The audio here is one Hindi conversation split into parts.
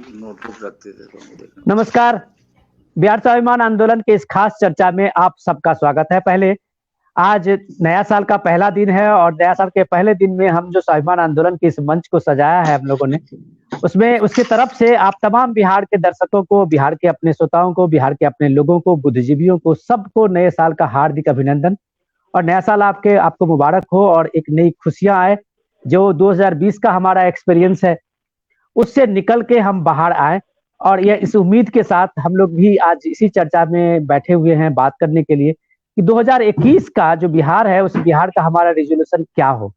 नोटबुक रखते थे तो मुझे नमस्कार। बिहार स्वाभिमान आंदोलन के इस खास चर्चा में आप सबका स्वागत है। पहले आज नया साल का पहला दिन है और नया साल के पहले दिन में हम जो स्वाभिमान आंदोलन के इस मंच को सजाया है हम लोगों ने, उसमें उसकी तरफ से आप तमाम बिहार के दर्शकों को, बिहार के अपने श्रोताओं को, बिहार के अपने लोगों को, बुद्धिजीवियों को, सबको नए साल का हार्दिक अभिनंदन। और नया साल आपको मुबारक हो और एक नई खुशियां आए। जो 2020 का हमारा एक्सपीरियंस है उससे निकल के हम बाहर आए, और यह इस उम्मीद के साथ हम लोग भी आज इसी चर्चा में बैठे हुए हैं बात करने के लिए कि 2021 का जो बिहार है उस बिहार का हमारा रिजोल्यूशन क्या हो।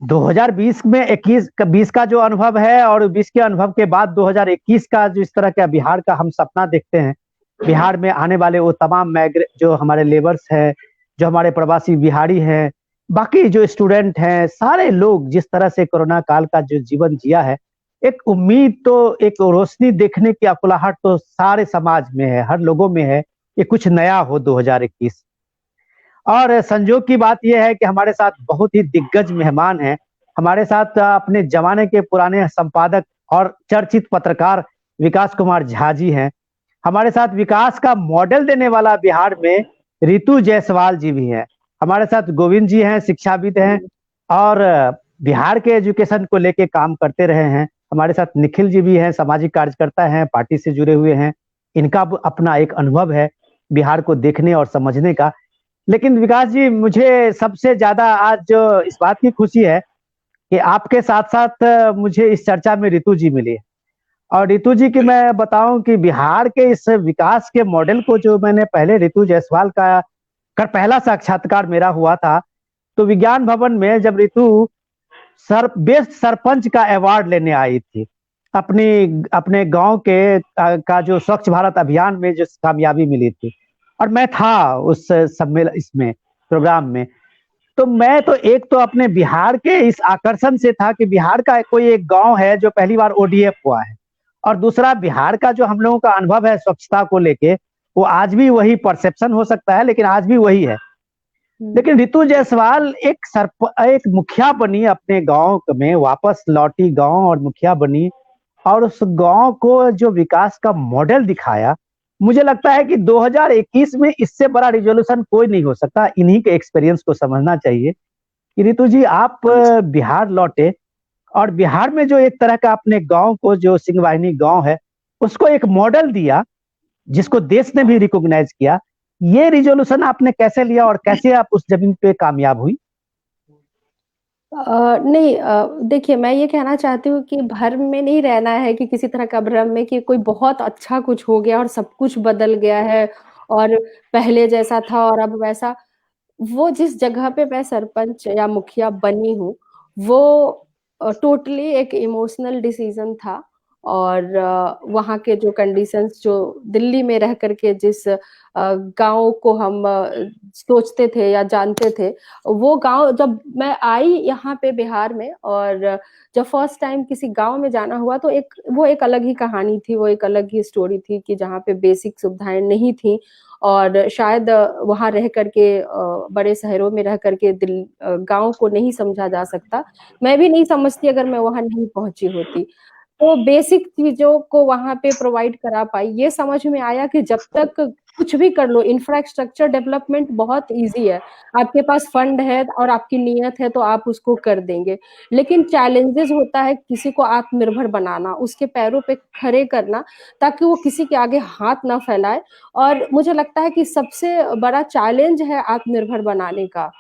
2020 में 20 का जो अनुभव है और 20 के अनुभव के बाद 2021 का जो इस तरह का बिहार का हम सपना देखते हैं, बिहार में आने वाले वो तमाम जो हमारे लेबर्स हैं, जो हमारे प्रवासी बिहारी हैं, बाकी जो स्टूडेंट हैं, सारे लोग जिस तरह से कोरोना काल का जो जीवन जिया है, एक उम्मीद तो, एक रोशनी देखने की अकुलाहट तो सारे समाज में है, हर लोगों में है कि कुछ नया हो 2021। और संजोग की बात यह है कि हमारे साथ बहुत ही दिग्गज मेहमान हैं। हमारे साथ अपने जमाने के पुराने संपादक और चर्चित पत्रकार विकास कुमार झा जी हैं। हमारे साथ विकास का मॉडल देने वाला बिहार में रितु जायसवाल जी भी हैं। हमारे साथ गोविंद जी हैं, शिक्षाविद हैं और बिहार के एजुकेशन को लेके काम करते रहे हैं। हमारे साथ निखिल जी भी हैं, सामाजिक कार्यकर्ता हैं, पार्टी से जुड़े हुए हैं। इनका अपना एक अनुभव है बिहार को देखने और समझने का। लेकिन विकास जी, मुझे सबसे ज्यादा आज जो इस बात की खुशी है कि आपके साथ साथ मुझे इस चर्चा में रितु जी मिली। और रितु जी की मैं बताऊं कि बिहार के इस विकास के मॉडल को जो मैंने पहले रितु जायसवाल का पहला साक्षात्कार मेरा हुआ था, तो विज्ञान भवन में जब रितु बेस्ट सरपंच का अवार्ड लेने आई थी, अपने गांव के का जो स्वच्छ भारत अभियान में जो कामयाबी मिली थी, और मैं था उस सम्मेलन इसमें प्रोग्राम में। तो मैं तो एक तो अपने बिहार के इस आकर्षण से था कि बिहार का कोई एक गांव है जो पहली बार ओडीएफ हुआ है, और दूसरा बिहार का जो हम लोगों का अनुभव है स्वच्छता को लेके, वो आज भी वही परसेप्शन हो सकता है लेकिन आज भी वही है। लेकिन रितु जायसवाल एक मुखिया बनी, अपने गांव में वापस लौटी गांव और मुखिया बनी, और उस गांव को जो विकास का मॉडल दिखाया। मुझे लगता है कि 2021 में इससे बड़ा रिजोल्यूशन कोई नहीं हो सकता। इन्हीं के एक्सपीरियंस को समझना चाहिए कि रितु जी, आप बिहार लौटे और बिहार में जो एक तरह का अपने गांव को, जो सिंहवाहिनी गांव है, उसको एक मॉडल दिया जिसको देश ने भी रिकॉग्नाइज किया। ये रिजोल्यूशन आपने कैसे लिया और कैसे आप उस जमीन पे कामयाब हुई? नहीं, देखिए, मैं ये कहना चाहती हूँ कि भ्रम में नहीं रहना है कि किसी तरह का भ्रम में कि कोई बहुत अच्छा कुछ हो गया और सब कुछ बदल गया है और पहले जैसा था और अब वैसा। वो जिस जगह पे मैं सरपंच या मुखिया बनी हूँ, वो टोटली एक इमोशनल डिसीजन था। और वहाँ के जो कंडीशंस, जो दिल्ली में रह करके जिस गांव को हम सोचते थे या जानते थे, वो गांव जब मैं आई यहाँ पे बिहार में, और जब फर्स्ट टाइम किसी गांव में जाना हुआ, तो वो एक अलग ही कहानी थी, वो एक अलग ही स्टोरी थी कि जहाँ पे बेसिक सुविधाएं नहीं थी। और शायद वहां रह करके, बड़े शहरों में रह करके गांव को नहीं समझा जा सकता। मैं भी नहीं समझती अगर मैं वहां नहीं पहुंची होती। तो बेसिक चीजों को वहां पे प्रोवाइड करा पाई। ये समझ में आया कि जब तक कुछ भी कर लो, इंफ्रास्ट्रक्चर डेवलपमेंट बहुत इजी है, आपके पास फंड है और आपकी नीयत है तो आप उसको कर देंगे। लेकिन चैलेंजेस होता है किसी को आत्मनिर्भर बनाना, उसके पैरों पे खड़े करना, ताकि वो किसी के आगे हाथ ना फैलाए। और मुझे लगता है कि सबसे बड़ा चैलेंज है आत्मनिर्भर बनाने का,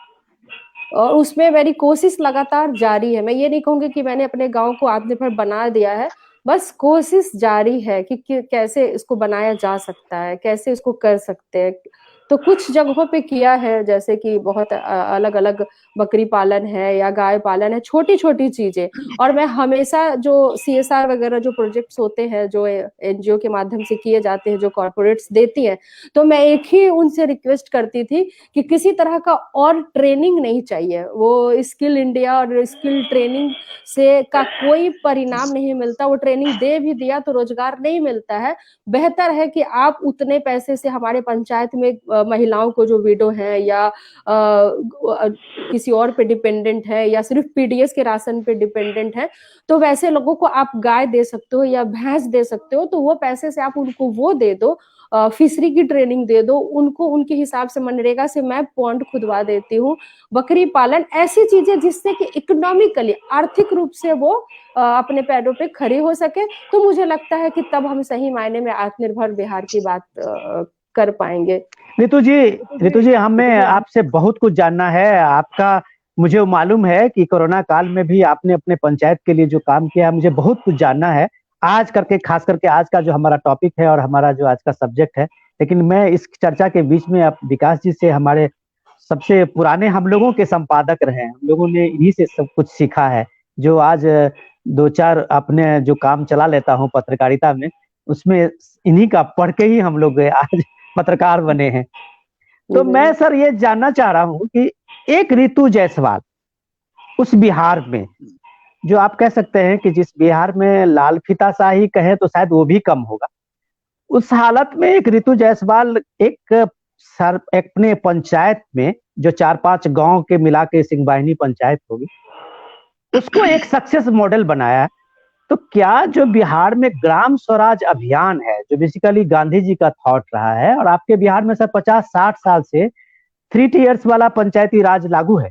और उसमें मेरी कोशिश लगातार जारी है। मैं ये नहीं कहूंगी कि मैंने अपने गांव को आत्मनिर्भर बना दिया है, बस कोशिश जारी है कि कैसे इसको बनाया जा सकता है, कैसे इसको कर सकते हैं। तो कुछ जगहों पे किया है, जैसे कि बहुत अलग अलग बकरी पालन है या गाय पालन है, छोटी छोटी चीजें। और मैं हमेशा जो सीएसआर वगैरह जो प्रोजेक्ट्स होते हैं, जो एनजीओ के माध्यम से किए जाते हैं, जो कॉर्पोरेट्स देती हैं, तो मैं एक ही उनसे रिक्वेस्ट करती थी कि किसी तरह का और ट्रेनिंग नहीं चाहिए। वो स्किल इंडिया और स्किल ट्रेनिंग से का कोई परिणाम नहीं मिलता। वो ट्रेनिंग दे भी दिया तो रोजगार नहीं मिलता है। बेहतर है कि आप उतने पैसे से हमारे पंचायत में महिलाओं को जो विडो हैं या किसी और पे डिपेंडेंट है या सिर्फ पीडीएस के राशन पे डिपेंडेंट है, तो वैसे लोगों को आप गाय दे सकते हो या भैंस दे सकते हो, तो वो पैसे से आप उनको वो दे दो, फिशरी की ट्रेनिंग दे दो उनको, उनके हिसाब से मनरेगा से मैं पॉन्ड खुदवा देती हूँ, बकरी पालन, ऐसी चीजें जिससे कि इकोनॉमिकली आर्थिक रूप से वो अपने पैरों पे खड़ी हो सके। तो मुझे लगता है कि तब हम सही मायने में आत्मनिर्भर बिहार की बात कर पाएंगे। रितु जी हमें आपसे बहुत कुछ जानना है। आपका मुझे मालूम है कि कोरोना काल में भी आपने अपने पंचायत के लिए जो काम किया है, मुझे बहुत कुछ जानना है आज करके, खास करके आज का जो हमारा टॉपिक है और हमारा जो आज का सब्जेक्ट है। लेकिन मैं इस चर्चा के बीच में अब विकास जी से, हमारे सबसे पुराने हम लोगों के संपादक रहे हैं, हम लोगों ने इन्हीं से सब कुछ सीखा है, जो आज 2-4 अपने जो काम चला लेता हूँ पत्रकारिता में, उसमें इन्हीं का पढ़ के ही हम लोग आज पत्रकार बने हैं। तो मैं सर ये जानना चाह रहा हूँ कि एक रितु जायसवाल उस बिहार में, जो आप कह सकते हैं कि जिस बिहार में लाल फीताशाही कहे तो शायद वो भी कम होगा, उस हालत में एक रितु जायसवाल एक अपने पंचायत में, जो 4-5 गांव के मिला के सिंहवाहिनी पंचायत होगी, उसको एक सक्सेस मॉडल बनाया है। तो क्या जो बिहार में ग्राम स्वराज अभियान है, जो बेसिकली गांधी जी का थॉट रहा है, और आपके बिहार में सर 50-60 साल से 3 टियर्स वाला पंचायती राज लागू है,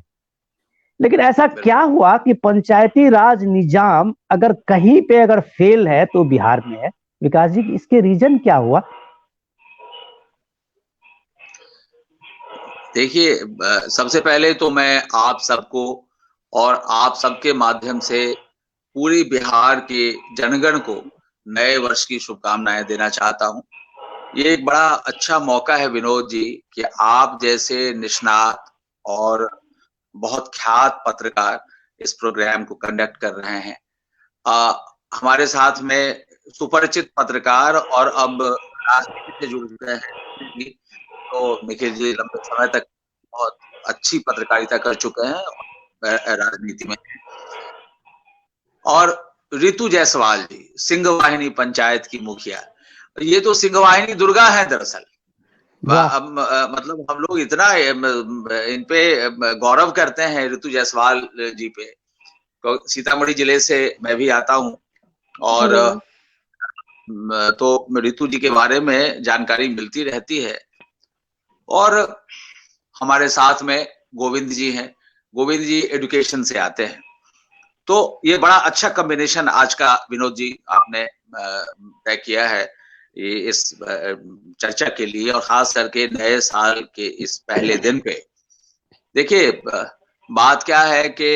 लेकिन ऐसा क्या हुआ कि पंचायती राज निजाम अगर कहीं पे अगर फेल है तो बिहार में है? विकास जी, इसके रीजन क्या हुआ? देखिए, सबसे पहले तो मैं आप सबको और आप सबके माध्यम से पूरी बिहार के जनगण को नए वर्ष की शुभकामनाएं देना चाहता हूं। ये एक बड़ा अच्छा मौका है विनोद जी कि आप जैसे निष्णात और बहुत ख्यात पत्रकार इस प्रोग्राम को कंडक्ट कर रहे हैं। हमारे साथ में सुपरिचित पत्रकार और अब राजनीति से जुड़ गए हैं, तो निखिल जी लंबे समय तक बहुत अच्छी पत्रकारिता कर चुके हैं राजनीति में। और रितु जायसवाल जी सिंहवाहिनी पंचायत की मुखिया, ये तो सिंहवाहिनी दुर्गा है दरअसल। मतलब हम लोग इतना इन पे गौरव करते हैं रितु जायसवाल जी पे। सीतामढ़ी जिले से मैं भी आता हूँ और तो रितु जी के बारे में जानकारी मिलती रहती है। और हमारे साथ में गोविंद जी हैं, गोविंद जी एजुकेशन से आते हैं, तो ये बड़ा अच्छा कॉम्बिनेशन आज का विनोद जी आपने तय किया है इस चर्चा के लिए, और खास करके नए साल के इस पहले दिन पे। देखिए, बात क्या है कि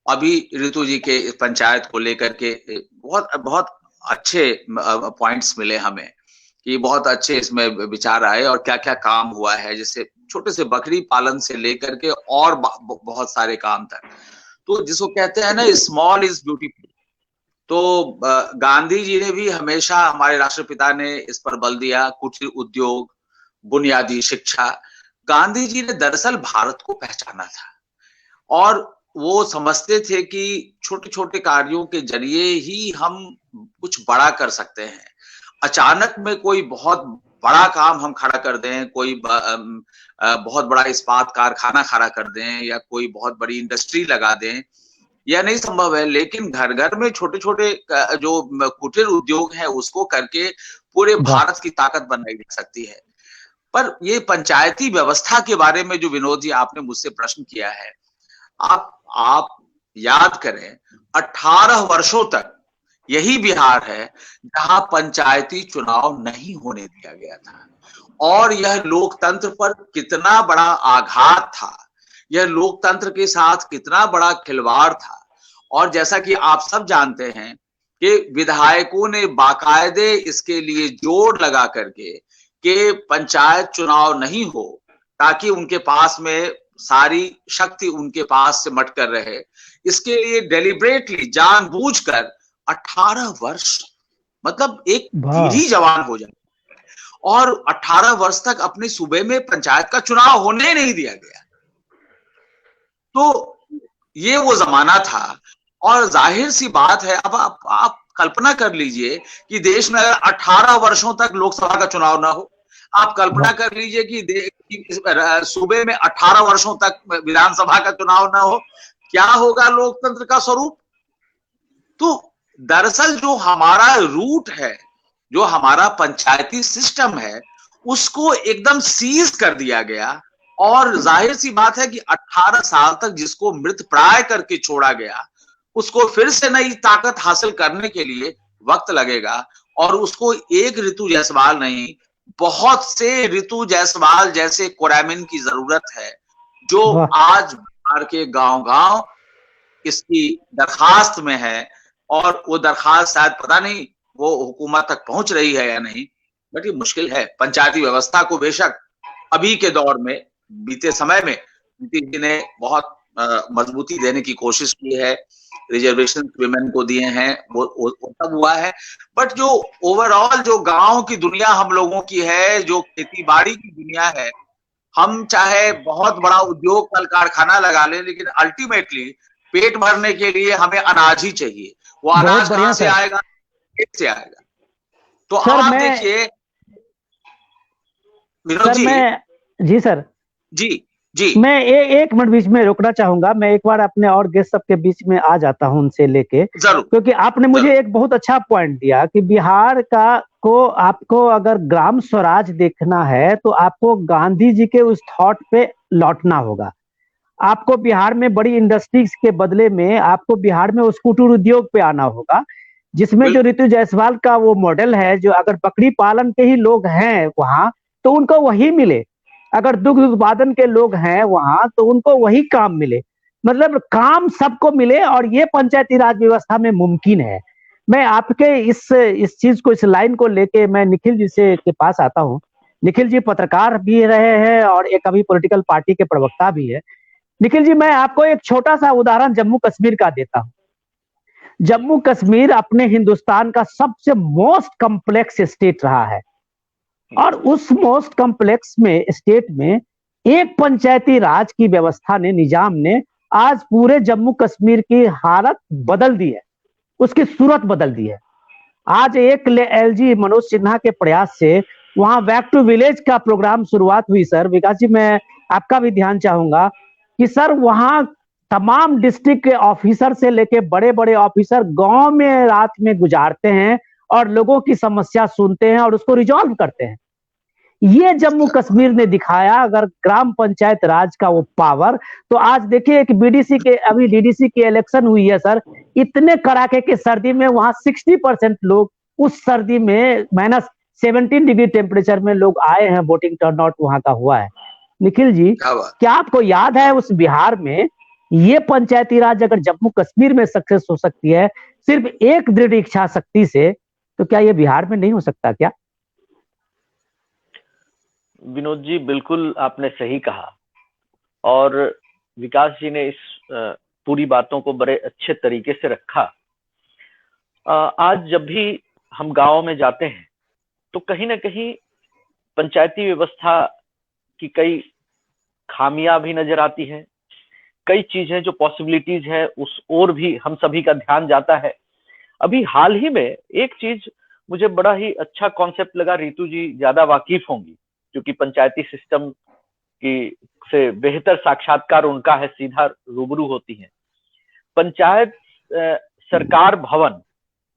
अभी रितु जी के पंचायत को लेकर के बहुत अच्छे पॉइंट्स मिले हमें, कि बहुत अच्छे इसमें विचार आए और क्या क्या काम हुआ है, जैसे छोटे से बकरी पालन से लेकर के और बहुत सारे काम तक। तो जिसको कहते हैं ना, स्मॉल इज ब्यूटीफुल। तो गांधी जी ने भी हमेशा, हमारे राष्ट्रपिता ने इस पर बल दिया, कुटीर उद्योग, बुनियादी शिक्षा। गांधी जी ने दरअसल भारत को पहचाना था और वो समझते थे कि छोटे छोटे कार्यों के जरिए ही हम कुछ बड़ा कर सकते हैं। अचानक में कोई बहुत बड़ा काम हम खड़ा कर दें, कोई बहुत बड़ा इस्पात कारखाना खड़ा कर दें या कोई बहुत बड़ी इंडस्ट्री लगा दें, यह नहीं संभव है। लेकिन घर घर में छोटे छोटे जो कुटीर उद्योग है उसको करके पूरे भारत की ताकत बनाई जा सकती है। पर ये पंचायती व्यवस्था के बारे में जो विनोद जी आपने मुझसे प्रश्न किया है, आप याद करें 18 वर्षों तक यही बिहार है जहां पंचायती चुनाव नहीं होने दिया गया था, और यह लोकतंत्र पर कितना बड़ा आघात था, यह लोकतंत्र के साथ कितना बड़ा खिलवाड़ था। और जैसा कि आप सब जानते हैं कि विधायकों ने बाकायदे इसके लिए जोर लगा करके कि पंचायत चुनाव नहीं हो, ताकि उनके पास में सारी शक्ति उनके पास से मट कर रहे। इसके लिए डेलिब्रेटली, जानबूझकर 18 वर्ष, मतलब एक पीढ़ी जवान हो जाए, और 18 वर्ष तक अपने सूबे में पंचायत का चुनाव होने नहीं दिया गया। तो ये वो जमाना था, और जाहिर सी बात है, अब आप कल्पना कर लीजिए कि देश में अगर 18 वर्षों तक लोकसभा का चुनाव ना हो, आप कल्पना कर लीजिए कि कि सूबे में 18 वर्षों तक विधानसभा का चुनाव ना हो, क्या होगा लोकतंत्र का स्वरूप? तो दरअसल जो हमारा रूट है, जो हमारा पंचायती सिस्टम है, उसको एकदम सीज कर दिया गया। और जाहिर सी बात है कि 18 साल तक जिसको मृत प्राय करके छोड़ा गया, उसको फिर से नई ताकत हासिल करने के लिए वक्त लगेगा। और उसको एक ऋतु जायसवाल नहीं, बहुत से ऋतु जायसवाल जैसे कोरामिन की जरूरत है, जो आज बिहार के गांव-गांव इसकी दरखास्त में है। और वो दरखास्त शायद पता नहीं वो हुकूमत तक पहुंच रही है या नहीं, बट ये मुश्किल है। पंचायती व्यवस्था को बेशक अभी के दौर में, बीते समय में नीतीश जी ने बहुत मजबूती देने की कोशिश की है, रिजर्वेशन विमेन को दिए हैं, वो सब हुआ है। बट जो ओवरऑल जो गांव की दुनिया हम लोगों की है, जो खेती बाड़ी की दुनिया है, हम चाहे बहुत बड़ा उद्योग कल कारखाना लगा लें, लेकिन अल्टीमेटली पेट भरने के लिए हमें अनाज ही चाहिए। वो अनाज कहां से आएगा? खेत से आएगा। तो अब आप देखिए विनोद जी। जी सर, जी मैं एक मिनट बीच में रोकना चाहूंगा। मैं एक बार अपने और गेस्ट सबके बीच में आ जाता हूं उनसे लेके, क्योंकि आपने मुझे एक बहुत अच्छा पॉइंट दिया कि बिहार का को आपको अगर ग्राम स्वराज देखना है तो आपको गांधी जी के उस थॉट पे लौटना होगा। आपको बिहार में बड़ी इंडस्ट्रीज के बदले में आपको बिहार में उस कुटीर उद्योग पे आना होगा, जिसमें जो ऋतु जायसवाल का वो मॉडल है, जो अगर बकरी पालन के ही लोग हैं वहां तो उनको वही मिले, अगर दुग्ध उत्पादन के लोग हैं वहां तो उनको वही काम मिले, मतलब काम सबको मिले। और ये पंचायती राज व्यवस्था में मुमकिन है। मैं आपके इस चीज को, इस लाइन को लेके मैं निखिल जी से के पास आता हूँ। निखिल जी पत्रकार भी रहे हैं और एक अभी पॉलिटिकल पार्टी के प्रवक्ता भी है। निखिल जी, मैं आपको एक छोटा सा उदाहरण जम्मू कश्मीर का देता हूं। जम्मू कश्मीर अपने हिंदुस्तान का सबसे मोस्ट कॉम्प्लेक्स स्टेट रहा है, और उस मोस्ट कॉम्प्लेक्स में स्टेट में एक पंचायती राज की व्यवस्था ने, निजाम ने आज पूरे जम्मू कश्मीर की हालत बदल दी है, उसकी सूरत बदल दी है। आज एक एलजी मनोज सिन्हा के प्रयास से वहां बैक टू विलेज का प्रोग्राम शुरुआत हुई। सर विकास जी, मैं आपका भी ध्यान चाहूंगा कि सर वहां तमाम डिस्ट्रिक्ट के ऑफिसर से लेके बड़े बड़े ऑफिसर गांव में रात में गुजारते हैं और लोगों की समस्या सुनते हैं और उसको रिजॉल्व करते हैं। ये जम्मू कश्मीर ने दिखाया अगर ग्राम पंचायत राज का वो पावर। तो आज देखिए कि बीडीसी के, अभी डीडीसी की इलेक्शन हुई है सर, इतने कड़ाके की सर्दी में वहां 60% लोग उस सर्दी में -17 डिग्री टेम्परेचर में लोग आए हैं, वोटिंग टर्नआउट वहां का हुआ है। निखिल जी, क्या आपको याद है उस बिहार में ये पंचायती राज अगर जम्मू कश्मीर में सक्सेस हो सकती है सिर्फ एक दृढ़ इच्छा शक्ति से, तो क्या ये बिहार में नहीं हो सकता क्या? विनोद जी, बिल्कुल आपने सही कहा, और विकास जी ने इस पूरी बातों को बड़े अच्छे तरीके से रखा। आज जब भी हम गांव में जाते हैं तो कहीं ना कहीं पंचायती व्यवस्था की कई खामियां भी नजर आती हैं, कई चीजें जो पॉसिबिलिटीज है उस ओर भी हम सभी का ध्यान जाता है। अभी हाल ही में एक चीज मुझे बड़ा ही अच्छा कॉन्सेप्ट लगा, रितु जी ज्यादा वाकिफ होंगी क्योंकि पंचायती सिस्टम की से बेहतर साक्षात्कार उनका है, सीधा रूबरू होती है। पंचायत सरकार भवन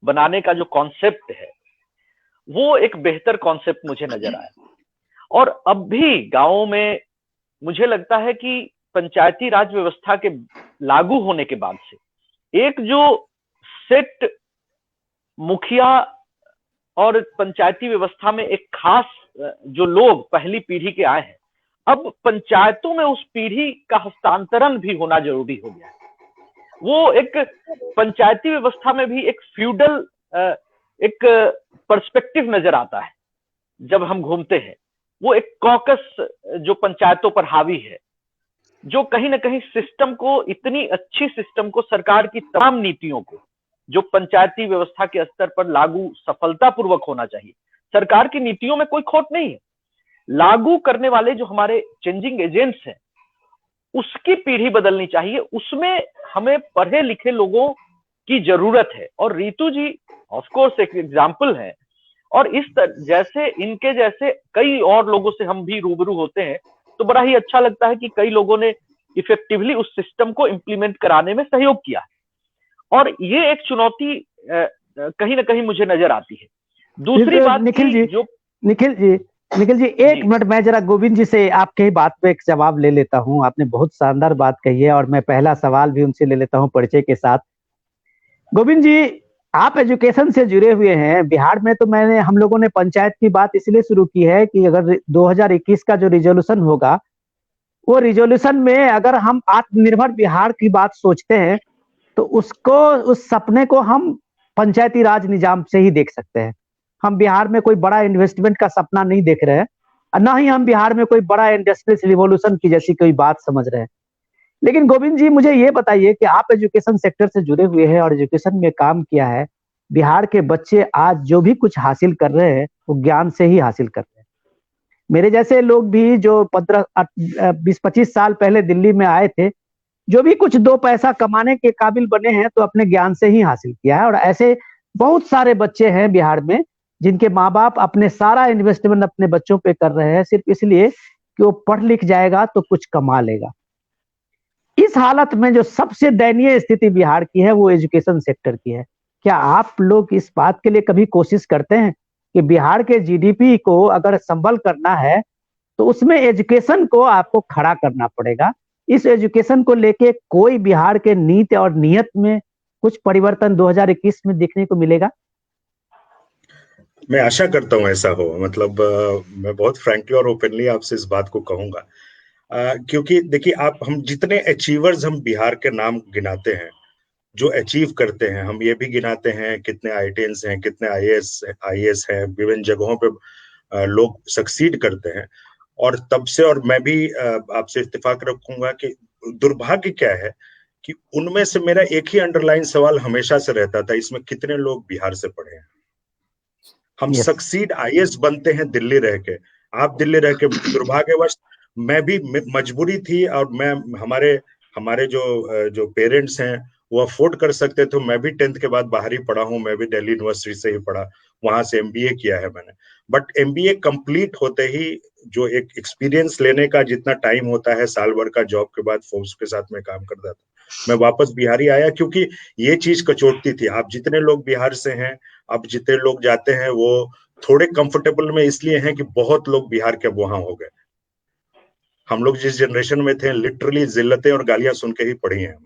बनाने का जो कॉन्सेप्ट है वो एक बेहतर कॉन्सेप्ट मुझे नजर आया। और अब भी गांवों में मुझे लगता है कि पंचायती राज व्यवस्था के लागू होने के बाद से एक जो सेट मुखिया और पंचायती व्यवस्था में एक खास जो लोग पहली पीढ़ी के आए हैं, अब पंचायतों में उस पीढ़ी का हस्तांतरण भी होना जरूरी हो गया है। वो एक पंचायती व्यवस्था में भी एक फ्यूडल एक पर्सपेक्टिव नजर आता है जब हम घूमते हैं। वो एक कॉकस जो पंचायतों पर हावी है, जो कहीं ना कहीं सिस्टम को, इतनी अच्छी सिस्टम को, सरकार की तमाम नीतियों को जो पंचायती व्यवस्था के स्तर पर लागू सफलतापूर्वक होना चाहिए, सरकार की नीतियों में कोई खोट नहीं है, लागू करने वाले जो हमारे चेंजिंग एजेंट्स हैं उसकी पीढ़ी बदलनी चाहिए। उसमें हमें पढ़े लिखे लोगों की जरूरत है, और रितु जी ऑफ कोर्स एक एग्जाम्पल है। और इस जैसे इनके जैसे कई और लोगों से हम भी रूबरू होते हैं तो बड़ा ही अच्छा लगता है कि कई लोगों ने इफेक्टिवली उस सिस्टम को इम्प्लीमेंट कराने में सहयोग किया है। और ये एक चुनौती कहीं ना कहीं मुझे नजर आती है। दूसरी बात निखिल जी एक मिनट, मैं जरा गोविंद जी से आपके ही बात पे एक जवाब ले लेता हूँ। आपने बहुत शानदार बात कही है और मैं पहला सवाल भी उनसे ले लेता हूँ परिचय के साथ। गोविंद जी, आप एजुकेशन से जुड़े हुए हैं बिहार में, तो हम लोगों ने पंचायत की बात इसलिए शुरू की है कि अगर 2021 का जो रिजोल्यूशन होगा, वो रिजोल्यूशन में अगर हम आत्मनिर्भर बिहार की बात सोचते हैं तो उस सपने को हम पंचायती राज निजाम से ही देख सकते हैं। हम बिहार में कोई बड़ा इन्वेस्टमेंट का सपना नहीं देख रहे हैं, ना ही हम बिहार में कोई बड़ा इंडस्ट्रियल रिवॉल्यूशन की जैसी कोई बात समझ रहे हैं। लेकिन गोविंद जी, मुझे ये बताइए कि आप एजुकेशन सेक्टर से जुड़े हुए हैं और एजुकेशन में काम किया है। बिहार के बच्चे आज जो भी कुछ हासिल कर रहे हैं वो ज्ञान से ही हासिल कर रहे हैं। मेरे जैसे लोग भी जो 20-25 साल पहले दिल्ली में आए थे, जो भी कुछ 2 पैसा कमाने के काबिल बने हैं तो अपने ज्ञान से ही हासिल किया है। और ऐसे बहुत सारे बच्चे हैं बिहार में जिनके माँ बाप अपने सारा इन्वेस्टमेंट अपने बच्चों पे कर रहे हैं सिर्फ इसलिए कि वो पढ़ लिख जाएगा तो कुछ कमा लेगा। इस हालत में जो सबसे दयनीय स्थिति बिहार की है वो एजुकेशन सेक्टर की है। क्या आप लोग इस बात के लिए कभी कोशिश करते हैं कि बिहार के जीडीपी को अगर संबल करना है तो उसमें एजुकेशन को आपको खड़ा करना पड़ेगा? इस एजुकेशन को लेके कोई बिहार के नीति और नियत में कुछ परिवर्तन 2021 में देखने को मिलेगा? मैं आशा करता हूं ऐसा हो। मतलब मैं बहुत फ्रैंकली और ओपनली आपसे इस बात को कहूंगा, क्योंकि देखिए, हम जितने अचीवर्स हम बिहार के नाम गिनाते हैं, जो अचीव करते हैं, हम ये भी गिनाते हैं कितने आईटीएस हैं, कितने आईएएस हैं, विभिन्न जगहों पे लोग सक्सीड करते हैं। और तब से, और मैं भी आपसे इत्तेफाक रखूंगा कि दुर्भाग्य क्या है कि उनमें से मेरा एक ही अंडरलाइन सवाल हमेशा से रहता था, इसमें कितने लोग बिहार से पढ़े हैं। हम सक्सीड आईएएस बनते हैं दिल्ली रह के, आप दिल्ली रह के। दुर्भाग्यवश मैं भी, मजबूरी थी, और हमारे जो पेरेंट्स हैं वो अफोर्ड कर सकते थे। मैं भी 10th के बाद बाहर ही पढ़ा हूँ, मैं भी दिल्ली यूनिवर्सिटी से ही पढ़ा, वहां से एमबीए किया है मैंने। बट एमबीए कंप्लीट होते ही जो एक एक्सपीरियंस लेने का जितना टाइम होता है, साल भर का जॉब के बाद फोर्स के साथ में काम करता था, मैं वापस बिहार ही आया, क्योंकि ये चीज कचोटती थी। आप जितने लोग बिहार से हैं, अब जितने लोग जाते हैं, वो थोड़े कंफर्टेबल में इसलिए हैं कि बहुत लोग बिहार के अब वहां हो गए। हम लोग जिस जनरेशन में थे, लिटरली जिल्लतें और गालियां सुन के ही पढ़ी हैं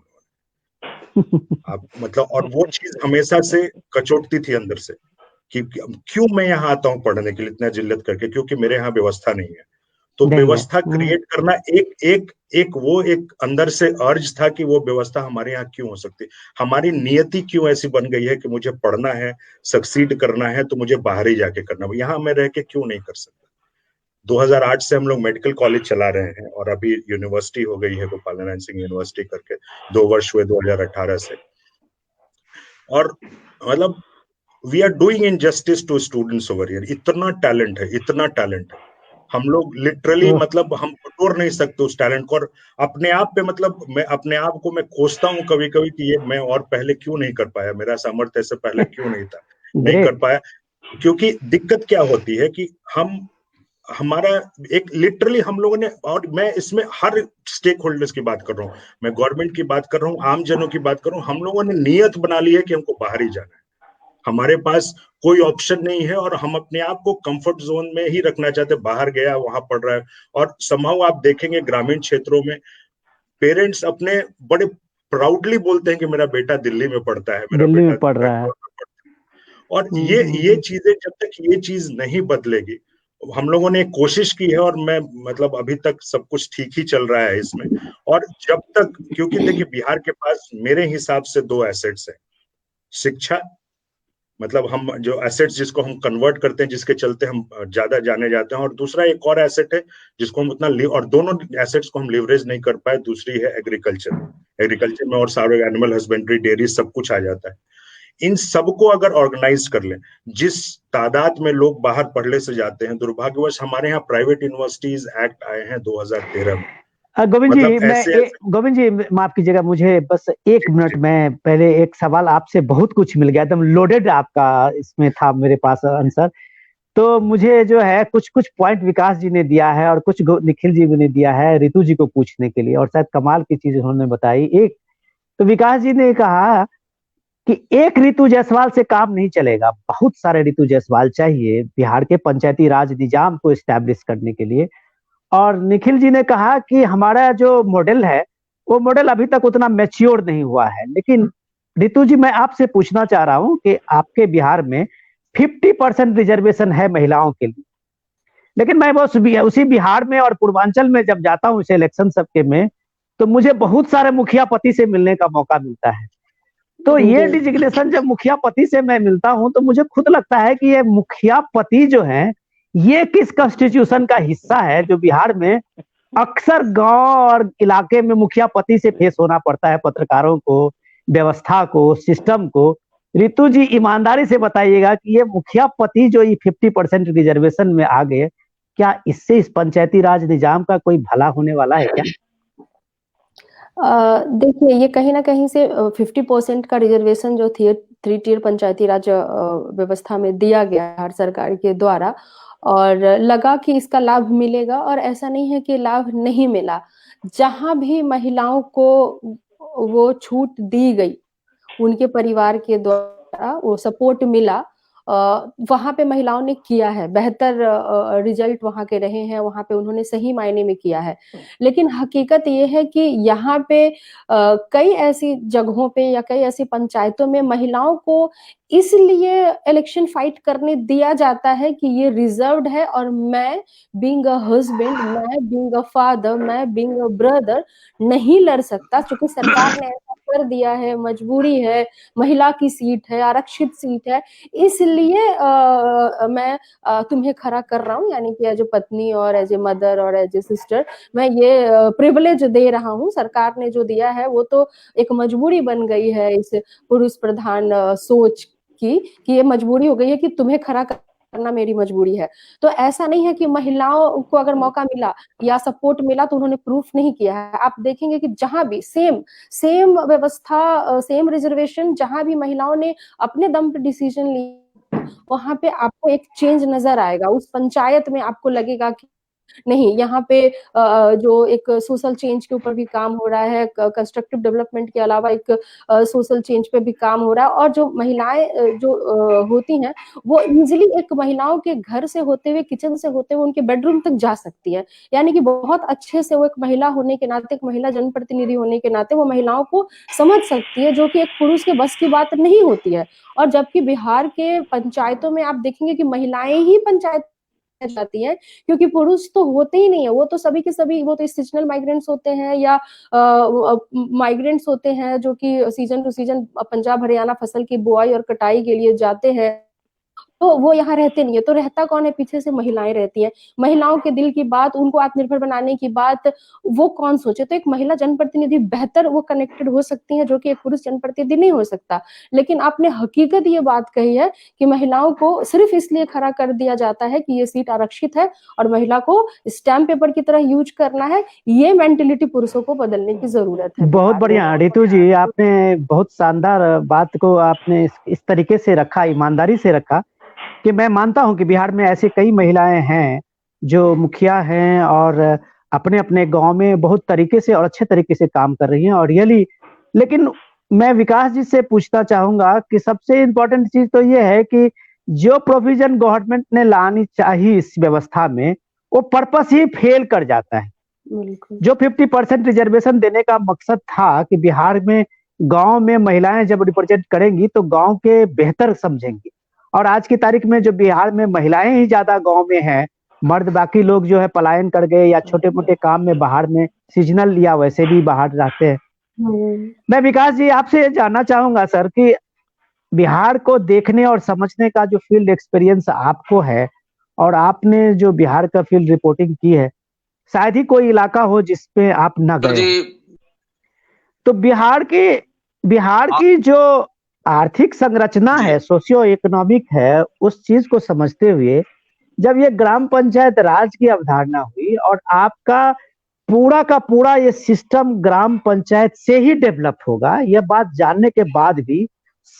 आप, मतलब। और वो चीज हमेशा से कचोटती थी अंदर से कि क्यों मैं यहाँ आता हूँ पढ़ने के लिए इतना जिल्लत करके, क्योंकि मेरे यहाँ व्यवस्था नहीं है। तो व्यवस्था क्रिएट करना एक अंदर से अर्ज था कि वो व्यवस्था हमारे यहाँ क्यों हो सकती, हमारी नियति क्यों ऐसी बन गई है कि मुझे पढ़ना है, सक्सीड करना है तो मुझे बाहर ही जाके करना, यहाँ मैं रह के क्यों नहीं कर सकता। 2008 से हम लोग मेडिकल कॉलेज चला रहे हैं और अभी यूनिवर्सिटी हो गई है गोपाल नारायण सिंह यूनिवर्सिटी करके, 2 वर्ष हुए 2018 से। और मतलब we are doing injustice to students over here. इतना टैलेंट है, इतना टैलेंट है, हम लोग लिटरली, मतलब हम बटोर नहीं सकते उस टैलेंट को। और अपने आप पे, मतलब मैं अपने आप को मैं कोसता हूँ कभी कभी कि ये मैं और पहले क्यों नहीं कर पाया, मेरा सामर्थ्य से पहले क्यों नहीं था, नहीं कर पाया। क्योंकि दिक्कत क्या होती है कि हमारा एक लिटरली हम लोगों ने, और मैं इसमें हर स्टेक होल्डर्स की बात कर रहा हूँ, मैं गवर्नमेंट की बात कर रहा हूँ, आम जनों की बात कर रहा हूँ, हम लोगों ने नियत बना ली है कि हमको बाहर ही जाना है, हमारे पास कोई ऑप्शन नहीं है, और हम अपने आप को कंफर्ट जोन में ही रखना चाहते, बाहर गया वहां पढ़ रहा है। और समहाउ आप देखेंगे ग्रामीण क्षेत्रों में पेरेंट्स अपने बड़े प्राउडली बोलते हैं कि मेरा बेटा दिल्ली में पढ़ता है, मेरा दिल्ली बेटा में पढ़ रहा है। और ये चीजें, जब तक ये चीज नहीं बदलेगी, हम लोगों ने कोशिश की है, और मैं, मतलब अभी तक सब कुछ ठीक ही चल रहा है इसमें। और जब तक, क्योंकि देखिए बिहार के पास मेरे हिसाब से 2 एसेट्स हैं, शिक्षा, मतलब हम जो एसेट्स जिसको हम कन्वर्ट करते हैं, जिसके चलते हम ज्यादा जाने जाते हैं, और दूसरा एक और एसेट है जिसको हम उतना, और दोनों एसेट्स को हम लिवरेज नहीं कर पाए, दूसरी है एग्रीकल्चर। एग्रीकल्चर में और सारे एनिमल हस्बेंड्री, डेयरी सब कुछ आ जाता है। इन सबको अगर ऑर्गेनाइज कर लें, जिस तादाद में लोग बाहर पढ़ने से जाते हैं, दुर्भाग्यवश हमारे यहाँ प्राइवेट यूनिवर्सिटीज एक्ट आए हैं 2013 में। गोविंद जी, गोविंद जी माफ कीजिएगा, मुझे बस 1 मिनट, मैं पहले एक सवाल आपसे, बहुत कुछ मिल गया, एकदम लोडेड आपका इसमें था मेरे पास आंसर। तो मुझे जो है कुछ कुछ पॉइंट विकास जी ने दिया है और कुछ निखिल जी ने दिया है रितु जी को पूछने के लिए, और शायद कमाल की चीज उन्होंने बताई। एक तो विकास जी ने कहा कि एक रितु जायसवाल से काम नहीं चलेगा, बहुत सारे रितु जायसवाल चाहिए बिहार के पंचायती राज निजाम को एस्टैब्लिश करने के लिए। और निखिल जी ने कहा कि हमारा जो मॉडल है वो मॉडल अभी तक उतना मैच्योर नहीं हुआ है। लेकिन रितु जी, मैं आपसे पूछना चाह रहा हूं कि आपके बिहार में 50% रिजर्वेशन है महिलाओं के लिए, लेकिन मैं वो उसी बिहार में और पूर्वांचल में जब जाता हूँ इस इलेक्शन सबके में, तो मुझे बहुत सारे मुखिया पति से मिलने का मौका मिलता है। तो ये डिजिग्नेशन जब मुखिया पति से मैं मिलता हूं तो मुझे खुद लगता है कि ये मुखिया पति जो है ये किस कॉन्स्टिट्यूशन का हिस्सा है जो बिहार में अक्सर गांव और इलाके में मुखिया पति से फेस होना पड़ता है, पत्रकारों को, व्यवस्था को, सिस्टम को। रितु जी ईमानदारी से बताइएगा कि ये मुखिया पति जो ये 50% रिजर्वेशन में आ गए, क्या इससे इस पंचायती राज निजाम का कोई भला होने वाला है क्या? देखिए, ये कहीं ना कहीं से 50% का रिजर्वेशन जो 3 टियर पंचायती राज व्यवस्था में दिया गया हर सरकार के द्वारा, और लगा कि इसका लाभ मिलेगा, और ऐसा नहीं है कि लाभ नहीं मिला। जहां भी महिलाओं को वो छूट दी गई, उनके परिवार के द्वारा वो सपोर्ट मिला, वहां पे महिलाओं ने किया है, बेहतर रिजल्ट वहां के रहे हैं, वहां पे उन्होंने सही मायने में किया है। लेकिन हकीकत ये है कि यहाँ पे कई ऐसी जगहों पे या कई ऐसी पंचायतों में महिलाओं को इसलिए इलेक्शन फाइट करने दिया जाता है कि ये रिजर्व्ड है, और मैं बीइंग अ हस्बैंड, मैं बीइंग अ फादर, मैं बीइंग अ ब्रदर नहीं लड़ सकता, क्योंकि सरकार ने ऐसा कर दिया है, मजबूरी है, महिला की सीट है, आरक्षित सीट है, इसलिए मैं तुम्हें खड़ा कर रहा हूँ, यानी कि एज ए पत्नी और एज ए मदर और एज ए सिस्टर मैं ये प्रिविलेज दे रहा हूँ। सरकार ने जो दिया है वो तो एक मजबूरी बन गई है इस पुरुष प्रधान सोच की, कि ये मजबूरी हो गई है कि तुम्हें खड़ा करना मेरी मजबूरी है। तो ऐसा नहीं है कि महिलाओं को अगर मौका मिला या सपोर्ट मिला तो उन्होंने प्रूफ नहीं किया है। आप देखेंगे कि जहां भी सेम व्यवस्था, सेम रिजर्वेशन, जहां भी महिलाओं ने अपने दम पर डिसीजन लिया, वहां पे आपको एक चेंज नजर आएगा। उस पंचायत में आपको लगेगा कि नहीं, यहाँ पे जो एक सोशल चेंज के ऊपर भी काम हो रहा है, कंस्ट्रक्टिव डेवलपमेंट के अलावा एक सोशल चेंज पे भी काम हो रहा है। और जो महिलाएं जो होती हैं वो इजीली एक महिलाओं के घर से होते हुए, किचन से होते हुए उनके बेडरूम तक जा सकती है, यानी कि बहुत अच्छे से वो एक महिला होने के नाते, एक महिला जनप्रतिनिधि होने के नाते वो महिलाओं को समझ सकती है, जो कि एक पुरुष के बस की बात नहीं होती है। और जबकि बिहार के पंचायतों में आप देखेंगे कि महिलाएं ही पंचायत जाती है, क्योंकि पुरुष तो होते ही नहीं है, वो तो सभी के सभी, वो तो सीजनल माइग्रेंट्स होते हैं या माइग्रेंट्स होते हैं जो कि season two season Punjab Haryana फसल की बुआई और कटाई के लिए जाते हैं, तो वो यहाँ रहते नहीं है। तो रहता कौन है? पीछे से महिलाएं रहती हैं। महिलाओं के दिल की बात, उनको आत्मनिर्भर बनाने की बात वो कौन सोचे? तो एक महिला जनप्रतिनिधि बेहतर वो कनेक्टेड हो सकती है, जो कि एक पुरुष जनप्रतिनिधि नहीं हो सकता। लेकिन आपने हकीकत ये बात कही है कि महिलाओं को सिर्फ इसलिए खड़ा कर दिया जाता है कि ये सीट आरक्षित है और महिला को स्टैम्प पेपर की तरह यूज करना है। ये मेंटेलिटी पुरुषों को बदलने की जरूरत है। बहुत बढ़िया रितु जी, आपने बहुत शानदार बात को आपने इस तरीके से रखा, ईमानदारी से रखा, कि मैं मानता हूं कि बिहार में ऐसे कई महिलाएं हैं जो मुखिया हैं और अपने अपने गांव में बहुत तरीके से और अच्छे तरीके से काम कर रही हैं और रियली। लेकिन मैं विकास जी से पूछना चाहूंगा कि सबसे इम्पोर्टेंट चीज तो ये है कि जो प्रोविजन गवर्नमेंट ने लानी चाहिए इस व्यवस्था में, वो पर्पस ही फेल कर जाता है। जो 50% रिजर्वेशन देने का मकसद था कि बिहार में गांव में महिलाएं जब रिप्रेजेंट करेंगी तो गांव के बेहतर समझेंगी, और आज की तारीख में जो बिहार में महिलाएं ही ज्यादा गांव में हैं, मर्द बाकी लोग जो है पलायन कर गए या छोटे मोटे काम में बाहर में सीजनल या वैसे भी बाहर रहते हैं। मैं विकास जी आपसे जानना चाहूंगा सर कि बिहार को देखने और समझने का जो फील्ड एक्सपीरियंस आपको है और आपने जो बिहार का फील्ड रिपोर्टिंग की है, शायद ही कोई इलाका हो जिसपे आप न गए। तो बिहार की जो आर्थिक संरचना है, सोशियो इकोनॉमिक है, उस चीज को समझते हुए जब ये ग्राम पंचायत राज की अवधारणा हुई और आपका पूरा का पूरा ये सिस्टम ग्राम पंचायत से ही डेवलप होगा, यह बात जानने के बाद भी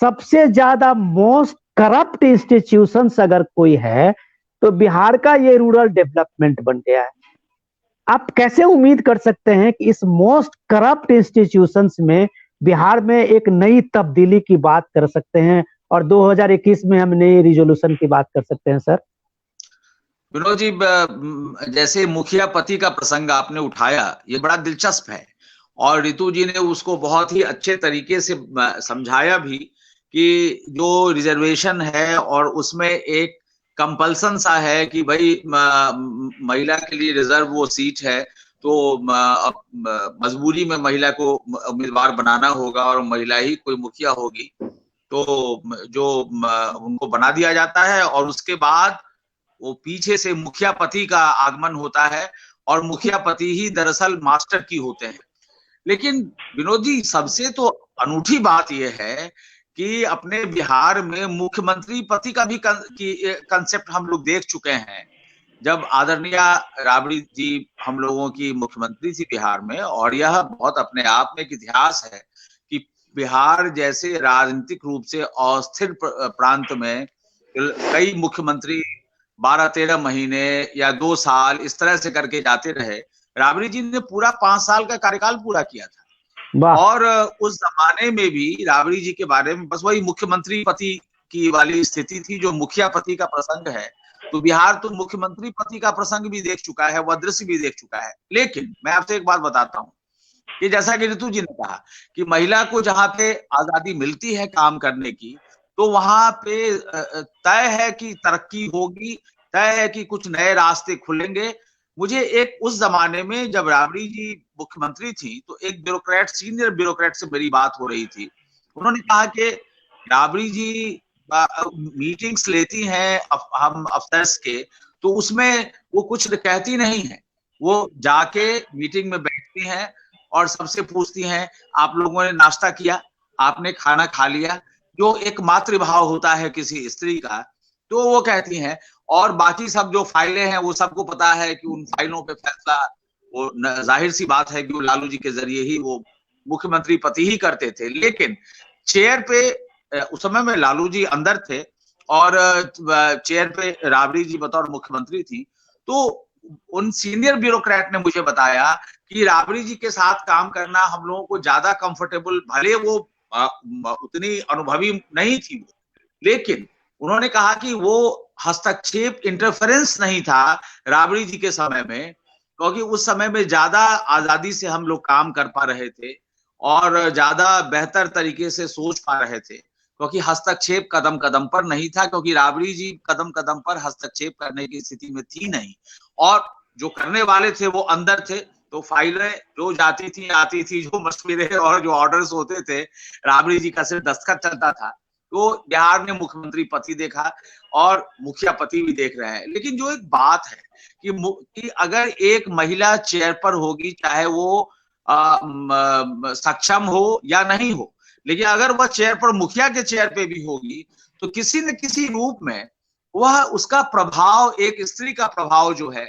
सबसे ज्यादा मोस्ट करप्ट इंस्टीट्यूशंस अगर कोई है तो बिहार का ये रूरल डेवलपमेंट बन गया है। आप कैसे उम्मीद कर सकते हैं कि इस मोस्ट करप्ट इंस्टीट्यूशंस में बिहार में एक नई तब्दीली की बात कर सकते हैं और 2021 में हम नई रिजोल्यूशन की बात कर सकते हैं सर? विनोद जी, जैसे मुखिया पति का प्रसंग आपने उठाया, ये बड़ा दिलचस्प है और रितु जी ने उसको बहुत ही अच्छे तरीके से समझाया भी कि जो रिजर्वेशन है और उसमें एक कंपल्सन सा है कि भाई महिला के लिए रिजर्व वो सीट है, तो मजबूरी में महिला को उम्मीदवार बनाना होगा और महिला ही कोई मुखिया होगी, तो जो उनको बना दिया जाता है और उसके बाद वो पीछे से मुखिया पति का आगमन होता है और मुखिया पति ही दरअसल मास्टर की होते हैं। लेकिन विनोद जी, सबसे तो अनूठी बात यह है कि अपने बिहार में मुख्यमंत्री पति का भी कंसेप्ट हम लोग देख चुके हैं। जब आदरणीय राबड़ी जी हम लोगों की मुख्यमंत्री थी बिहार में, और यह बहुत अपने आप में एक इतिहास है कि बिहार जैसे राजनीतिक रूप से अस्थिर प्रांत में कई मुख्यमंत्री 12-13 महीने या 2 साल इस तरह से करके जाते रहे। राबड़ी जी ने पूरा 5 साल का कार्यकाल पूरा किया था और उस जमाने में भी राबड़ी जी के बारे में बस वही मुख्यमंत्री पति की वाली स्थिति थी जो मुखिया पति का प्रसंग है। तो बिहार तो मुख्यमंत्री पति का प्रसंग भी देख चुका है, वह दृश्य भी देख चुका है। लेकिन मैं आपसे एक बात बताता हूँ कि जैसा कि ऋतु जी ने कहा कि महिला को जहाँ पे आजादी मिलती है काम करने की, तो वहां पे तय है कि तरक्की होगी, तय है कि कुछ नए रास्ते खुलेंगे। मुझे एक उस जमाने में जब राबड़ी जी मुख्यमंत्री थी तो एक ब्यूरोक्रेट, सीनियर ब्यूरोक्रेट से मेरी बात हो रही थी। उन्होंने कहा कि राबड़ी जी मीटिंग्स लेती हैं हम अफसर्स के, तो उसमें वो कुछ कहती नहीं है, वो जाके मीटिंग में बैठती हैं और सबसे पूछती हैं आप लोगों ने नाश्ता किया, आपने खाना खा लिया, जो एक मातृभाव होता है किसी स्त्री का, तो वो कहती हैं। और बाकी सब जो फाइलें हैं वो सबको पता है कि उन फाइलों पे फैसला वो जाहिर सी बात है कि वो लालू जी के जरिए ही वो मुख्यमंत्री पति ही करते थे। लेकिन चेयर पे उस समय में लालू जी अंदर थे और चेयर पे राबड़ी जी बतौर मुख्यमंत्री थी। तो उन सीनियर ब्यूरोक्रेट ने मुझे बताया कि राबड़ी जी के साथ काम करना हम लोगों को ज्यादा कंफर्टेबल, भले वो उतनी अनुभवी नहीं थी, लेकिन उन्होंने कहा कि वो हस्तक्षेप, इंटरफेरेंस नहीं था राबड़ी जी के समय में, क्योंकि उस समय में ज्यादा आजादी से हम लोग काम कर पा रहे थे और ज्यादा बेहतर तरीके से सोच पा रहे थे, क्योंकि हस्तक्षेप कदम कदम पर नहीं था, क्योंकि राबड़ी जी कदम कदम पर हस्तक्षेप करने की स्थिति में थी नहीं। और जो करने वाले थे वो अंदर थे, तो फाइलें जो जाती थी आती थी, जो मशवरे और जो ऑर्डर्स होते थे, राबड़ी जी का सिर्फ दस्तखत चलता था। तो बिहार ने मुख्यमंत्री पति देखा और मुखिया पति भी देख रहे हैं। लेकिन जो एक बात है कि अगर एक महिला चेयर पर होगी, चाहे वो सक्षम हो या नहीं हो, लेकिन अगर वह चेयर पर मुखिया के चेयर पे भी होगी, तो किसी न किसी रूप में वह उसका प्रभाव, एक स्त्री का प्रभाव जो है,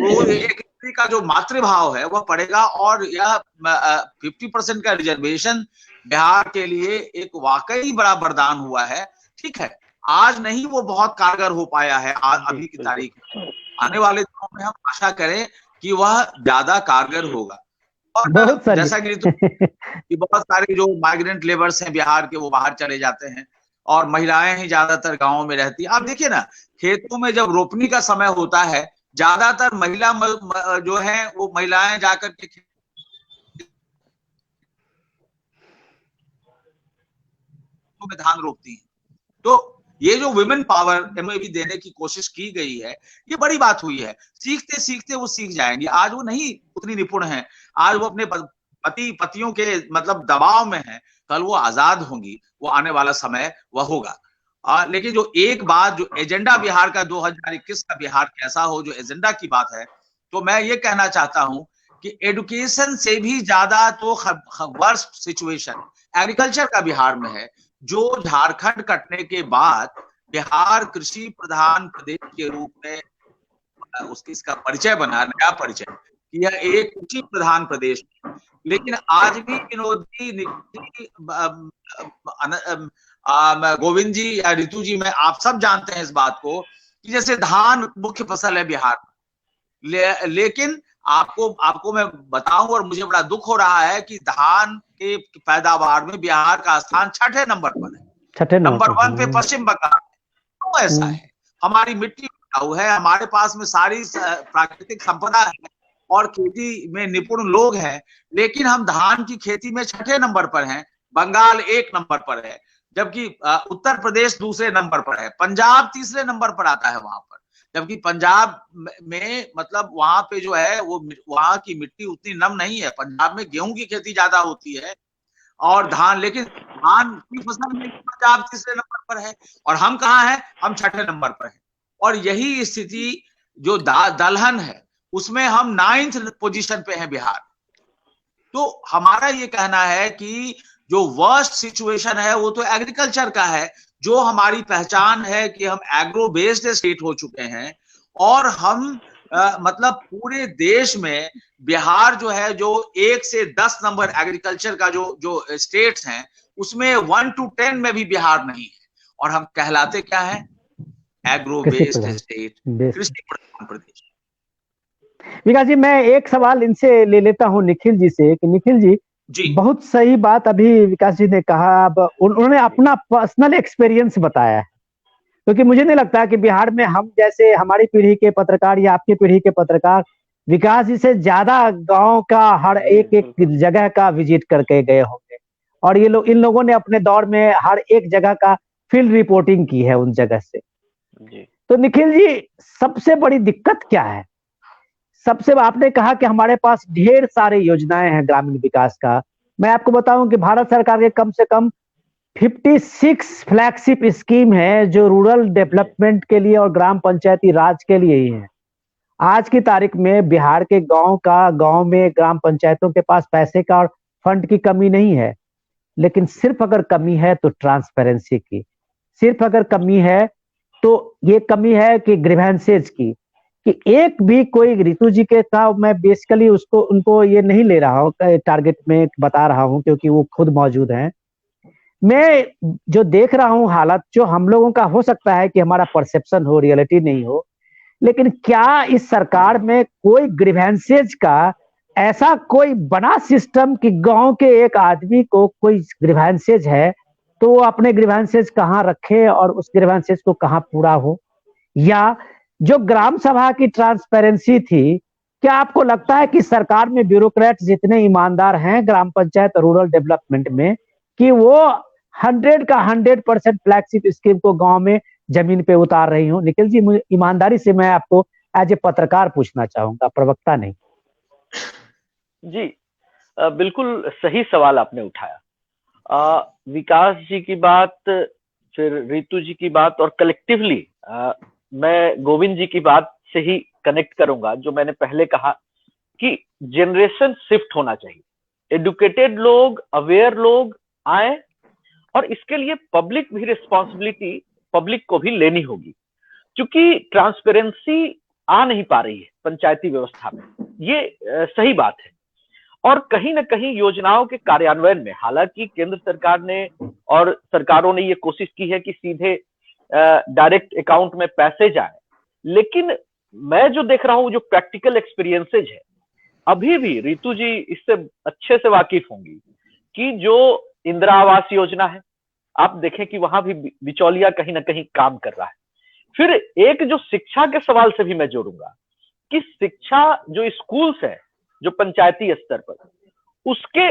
वो एक स्त्री का जो मातृभाव है वह पड़ेगा। और यह 50% का रिजर्वेशन बिहार के लिए एक वाकई बड़ा वरदान हुआ है। ठीक है, आज नहीं वो बहुत कारगर हो पाया है आज अभी की तारीख में, आने वाले दिनों में हम आशा करें कि वह ज्यादा कारगर होगा। और जैसा कि बहुत सारे जो माइग्रेंट लेबर्स हैं बिहार के, वो बाहर चले जाते हैं और महिलाएं ही ज्यादातर गांवों में रहती है। आप देखिए ना, खेतों में जब रोपनी का समय होता है, ज्यादातर महिला जो है वो महिलाएं जाकर के में धान रोपती हैं। तो ये जो वुमेन पावर में भी देने की कोशिश की गई है, ये बड़ी बात हुई है। सीखते सीखते वो सीख जाएंगी। आज वो नहीं उतनी निपुण है, आज वो अपने पतियों के मतलब दबाव में है, कल वो आजाद होंगी, वो आने वाला समय वह होगा। लेकिन जो एक बात, जो एजेंडा बिहार का 2021 का बिहार कैसा हो, जो एजेंडा की बात है, तो मैं ये कहना चाहता हूं कि एजुकेशन से भी ज्यादा तो वर्स्ट सिचुएशन एग्रीकल्चर का बिहार में है। जो झारखंड कटने के बाद बिहार कृषि प्रधान प्रदेश के रूप में इसका परिचय बना, नया परिचय, यह एक कृषि प्रधान प्रदेश। लेकिन आज भी विनोद जी, गोविंद जी या ऋतु जी, में आप सब जानते हैं इस बात को कि जैसे धान मुख्य फसल है बिहार में, लेकिन आपको मैं बताऊं, और मुझे बड़ा दुख हो रहा है कि धान के पैदावार में बिहार का स्थान 6ठे नंबर पर है। 6ठे नंबर 1 पे पश्चिम बंगाल। क्यों ऐसा है? हमारी मिट्टी उपजाऊ है, हमारे पास में सारी प्राकृतिक संपदा है और खेती में निपुण लोग हैं, लेकिन हम धान की खेती में 6ठे नंबर पर हैं। बंगाल 1 नंबर पर है, जबकि उत्तर प्रदेश दूसरे नंबर पर है, पंजाब तीसरे नंबर पर आता है वहां पर। जबकि पंजाब में मतलब वहां पे जो है वो वहां की मिट्टी उतनी नम नहीं है। पंजाब में गेहूं की खेती ज्यादा होती है और धान, लेकिन धान की फसल में पंजाब तीसरे नंबर पर है और हम कहाँ हैं? हम 6ठे नंबर पर हैं। और यही स्थिति जो दलहन है उसमें हम 9th पोजीशन पे हैं बिहार। तो हमारा ये कहना है कि जो वर्स्ट सिचुएशन है वो तो एग्रीकल्चर का है। जो हमारी पहचान है कि हम एग्रो बेस्ड स्टेट हो चुके हैं और हम मतलब पूरे देश में बिहार जो है, जो 1 से 10 नंबर एग्रीकल्चर का जो स्टेट्स हैं उसमें 1 to 10 में भी बिहार नहीं है। और हम कहलाते क्या है? एग्रो बेस्ड स्टेट, कृषि प्रधान प्रदेश। विकास जी, मैं एक सवाल इनसे ले लेता हूँ निखिल जी से कि निखिल जी, बहुत सही बात अभी विकास जी ने कहा। अब उन्होंने अपना पर्सनल एक्सपीरियंस बताया है, क्योंकि मुझे नहीं लगता कि बिहार में हम जैसे हमारी पीढ़ी के पत्रकार या आपकी पीढ़ी के पत्रकार विकास जी से ज्यादा गांव का हर एक जगह का विजिट करके गए होंगे, और ये लोग इन लोगों ने अपने दौर में हर एक जगह का फील्ड रिपोर्टिंग की है उन जगह से जी। तो निखिल जी, सबसे बड़ी दिक्कत क्या है? सबसे आपने कहा कि हमारे पास ढेर सारी योजनाएं हैं ग्रामीण विकास का। मैं आपको बताऊं कि भारत सरकार के कम से कम 56 फ्लैगशिप स्कीम है जो रूरल डेवलपमेंट के लिए और ग्राम पंचायती राज के लिए ही है। आज की तारीख में बिहार के गांव में ग्राम पंचायतों के पास पैसे का और फंड की कमी नहीं है, लेकिन सिर्फ अगर कमी है तो ट्रांसपेरेंसी की, सिर्फ अगर कमी है तो ये कमी है कि ग्रीवेंसेज की, कि एक भी कोई ऋतु जी के था, मैं बेसिकली उनको ये नहीं ले रहा हूँ टारगेट में बता रहा हूँ क्योंकि वो खुद मौजूद हैं। मैं जो देख रहा हूँ हालत, जो हम लोगों का हो सकता है कि हमारा परसेप्शन हो, रियलिटी नहीं हो, लेकिन क्या इस सरकार में कोई ग्रीवेंसेज का ऐसा कोई बना सिस्टम कि गांव के एक आदमी को कोई ग्रीवेंसेज है तो वो अपने ग्रीवेंसेज कहाँ रखे और उस ग्रीवेंसेज को कहाँ पूरा हो? या जो ग्राम सभा की ट्रांसपेरेंसी थी, क्या आपको लगता है कि सरकार में ब्यूरोक्रेट जितने ईमानदार हैं ग्राम पंचायत रूरल डेवलपमेंट में, कि वो 100 का 100% फ्लैगशिप स्कीम को गांव में जमीन पे उतार रही हूँ? निखिल जी, मुझे ईमानदारी से मैं आपको एज ए पत्रकार पूछना चाहूंगा, प्रवक्ता नहीं। जी, बिल्कुल सही सवाल आपने उठाया। विकास जी की बात, फिर ऋतु जी की बात, और कलेक्टिवली मैं गोविंद जी की बात से ही कनेक्ट करूंगा। जो मैंने पहले कहा कि जनरेशन शिफ्ट होना चाहिए, एडुकेटेड लोग, अवेयर लोग आए, और इसके लिए पब्लिक भी रिस्पॉन्सिबिलिटी पब्लिक को भी लेनी होगी, क्योंकि ट्रांसपेरेंसी आ नहीं पा रही है पंचायती व्यवस्था में। ये सही बात है। और कहीं ना कहीं योजनाओं के कार्यान्वयन में, हालांकि केंद्र सरकार ने और सरकारों ने ये कोशिश की है कि सीधे डायरेक्ट अकाउंट में पैसे जाए, लेकिन मैं जो देख रहा हूं, जो प्रैक्टिकल एक्सपीरियंसेज है, अभी भी ऋतु जी इससे अच्छे से वाकिफ होंगी कि जो इंदिरा आवास योजना है, आप देखें कि वहां भी बिचौलिया कहीं ना कहीं काम कर रहा है। फिर एक जो शिक्षा के सवाल से भी मैं जोड़ूंगा कि शिक्षा जो स्कूल्स है, जो पंचायती स्तर पर, उसके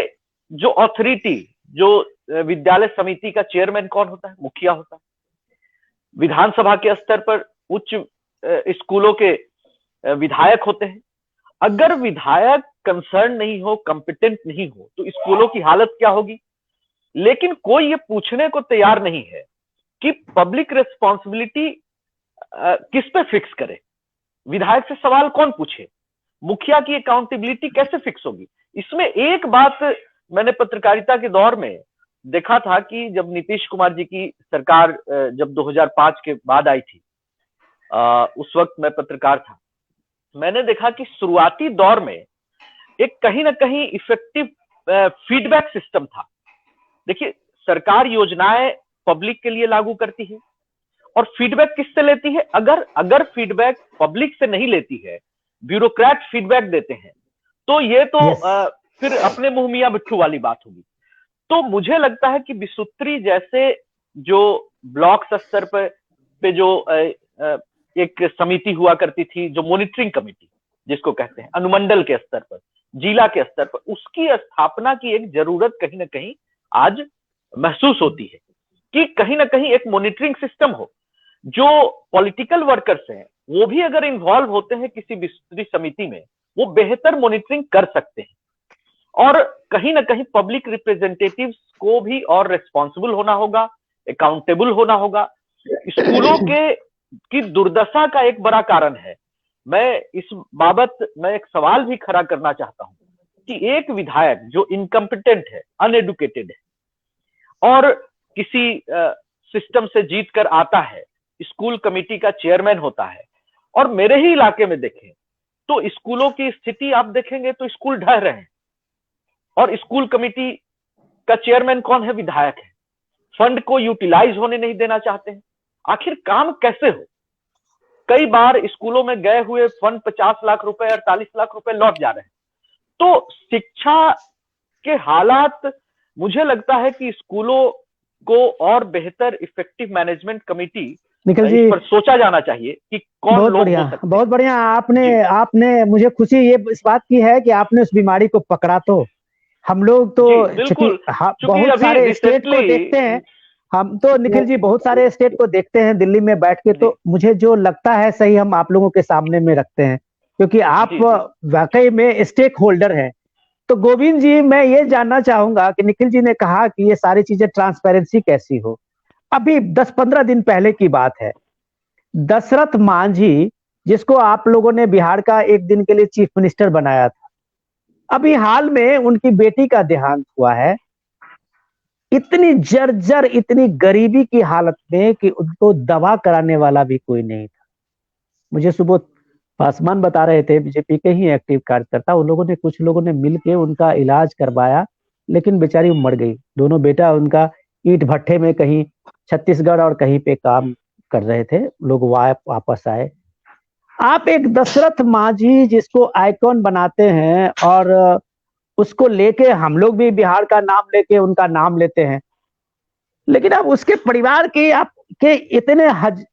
जो अथॉरिटी, जो विद्यालय समिति का चेयरमैन कौन होता है? मुखिया होता है। विधानसभा के स्तर पर उच्च स्कूलों के विधायक होते हैं। अगर विधायक कंसर्न नहीं हो, कंपिटेंट नहीं हो, तो स्कूलों की हालत क्या होगी? लेकिन कोई ये पूछने को तैयार नहीं है कि पब्लिक रिस्पॉन्सिबिलिटी किस पे फिक्स करे। विधायक से सवाल कौन पूछे? मुखिया की अकाउंटेबिलिटी कैसे फिक्स होगी? इसमें एक बात मैंने पत्रकारिता के दौर में देखा था कि जब नीतीश कुमार जी की सरकार जब 2005 के बाद आई थी, उस वक्त मैं पत्रकार था, मैंने देखा कि शुरुआती दौर में एक कहीं ना कहीं इफेक्टिव फीडबैक सिस्टम था। देखिए, सरकार योजनाएं पब्लिक के लिए लागू करती है और फीडबैक किससे लेती है? अगर फीडबैक पब्लिक से नहीं लेती है, ब्यूरोक्रेट फीडबैक देते हैं, तो ये तो फिर अपने मुंह मियां बिट्ठू वाली बात होगी। तो मुझे लगता है कि बिसुत्री जैसे जो ब्लॉक स्तर पे जो एक समिति हुआ करती थी, जो मॉनिटरिंग कमेटी जिसको कहते हैं, अनुमंडल के स्तर पर, जिला के स्तर पर, उसकी स्थापना की एक जरूरत कहीं ना कहीं आज महसूस होती है कि कहीं ना कहीं एक मॉनिटरिंग सिस्टम हो। जो पॉलिटिकल वर्कर्स हैं वो भी अगर इन्वॉल्व होते हैं किसी बिस्तरी समिति में, वो बेहतर मॉनिटरिंग कर सकते हैं। और कहीं ना कहीं पब्लिक रिप्रेजेंटेटिव्स को भी और रिस्पॉन्सिबल होना होगा, अकाउंटेबल होना होगा। स्कूलों की दुर्दशा का एक बड़ा कारण है। मैं इस बाबत एक सवाल भी खड़ा करना चाहता हूं कि एक विधायक जो इनकम्पिटेंट है, अनएडुकेटेड है और किसी सिस्टम से जीत कर आता है, स्कूल कमेटी का चेयरमैन होता है, और मेरे ही इलाके में देखें तो स्कूलों की स्थिति आप देखेंगे तो स्कूल ढह रहे हैं, और स्कूल कमेटी का चेयरमैन कौन है? विधायक है। फंड को यूटिलाइज होने नहीं देना चाहते हैं। आखिर काम कैसे हो? कई बार स्कूलों में गए हुए फंड 50 लाख रुपए, 48 लाख रुपए लौट जा रहे हैं। तो शिक्षा के हालात, मुझे लगता है कि स्कूलों को और बेहतर effective management committee Nikhil ji पर सोचा जाना चाहिए कि कौन बहुत लोग बढ़िया, हो सकते हैं। बहुत बढ़िया। आपने मुझे खुशी ये इस बात की है कि आपने उस बीमारी को पकड़ा। तो हम लोग तो बिल्कुल, बहुत सारे स्टेट को देखते हैं, हम तो निखिल जी बहुत सारे स्टेट को देखते हैं दिल्ली में बैठ के, तो मुझे जो लगता है सही हम आप लोगों के सामने में रखते हैं, क्योंकि आप वाकई में स्टेक होल्डर हैं। तो गोविंद जी, मैं ये जानना चाहूंगा कि निखिल जी ने कहा कि ये सारी चीजें ट्रांसपेरेंसी कैसी हो। अभी 10-15 दिन पहले की बात है, दशरथ मांझी जिसको आप लोगों ने बिहार का एक दिन के लिए चीफ मिनिस्टर बनाया था, अभी हाल में उनकी बेटी का देहांत हुआ है। इतनी जर्जर, इतनी गरीबी की हालत में कि उनको दवा कराने वाला भी कोई नहीं था। मुझे सुबह पासवान बता रहे थे, बीजेपी के ही एक्टिव कार्यकर्ता, उन लोगों ने, कुछ लोगों ने मिलके उनका इलाज करवाया, लेकिन बेचारी मर गई। दोनों बेटा उनका ईंट भट्ठे में कहीं छत्तीसगढ़ और कहीं पे काम कर रहे थे, लोग वापस आए। आप एक दशरथ मांझी जिसको आइकॉन बनाते हैं और उसको लेके हम लोग भी बिहार का नाम लेके उनका नाम लेते हैं, लेकिन अब उसके परिवार की आपके इतने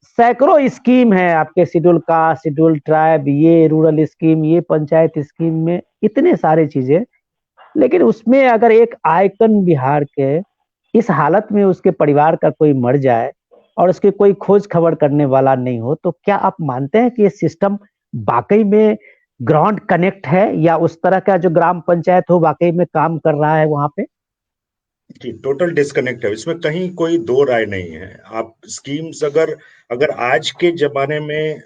सैकड़ों स्कीम है, आपके शेड्यूल कास्ट, शेड्यूल ट्राइब, ये रूरल स्कीम, ये पंचायत स्कीम में इतने सारे चीजें, लेकिन उसमें अगर एक आइकन बिहार के इस हालत में उसके परिवार का कोई मर जाए और उसके कोई खोज खबर करने वाला नहीं हो, तो क्या आप मानते हैं कि ये सिस्टम वाकई में ग्राउंड कनेक्ट है, या उस तरह का जो ग्राम पंचायत हो वाकई में काम कर रहा है वहां पे? टोटल डिस्कनेक्ट है, इसमें कहीं कोई दो राय नहीं है। आप स्कीम्स अगर आज के जमाने में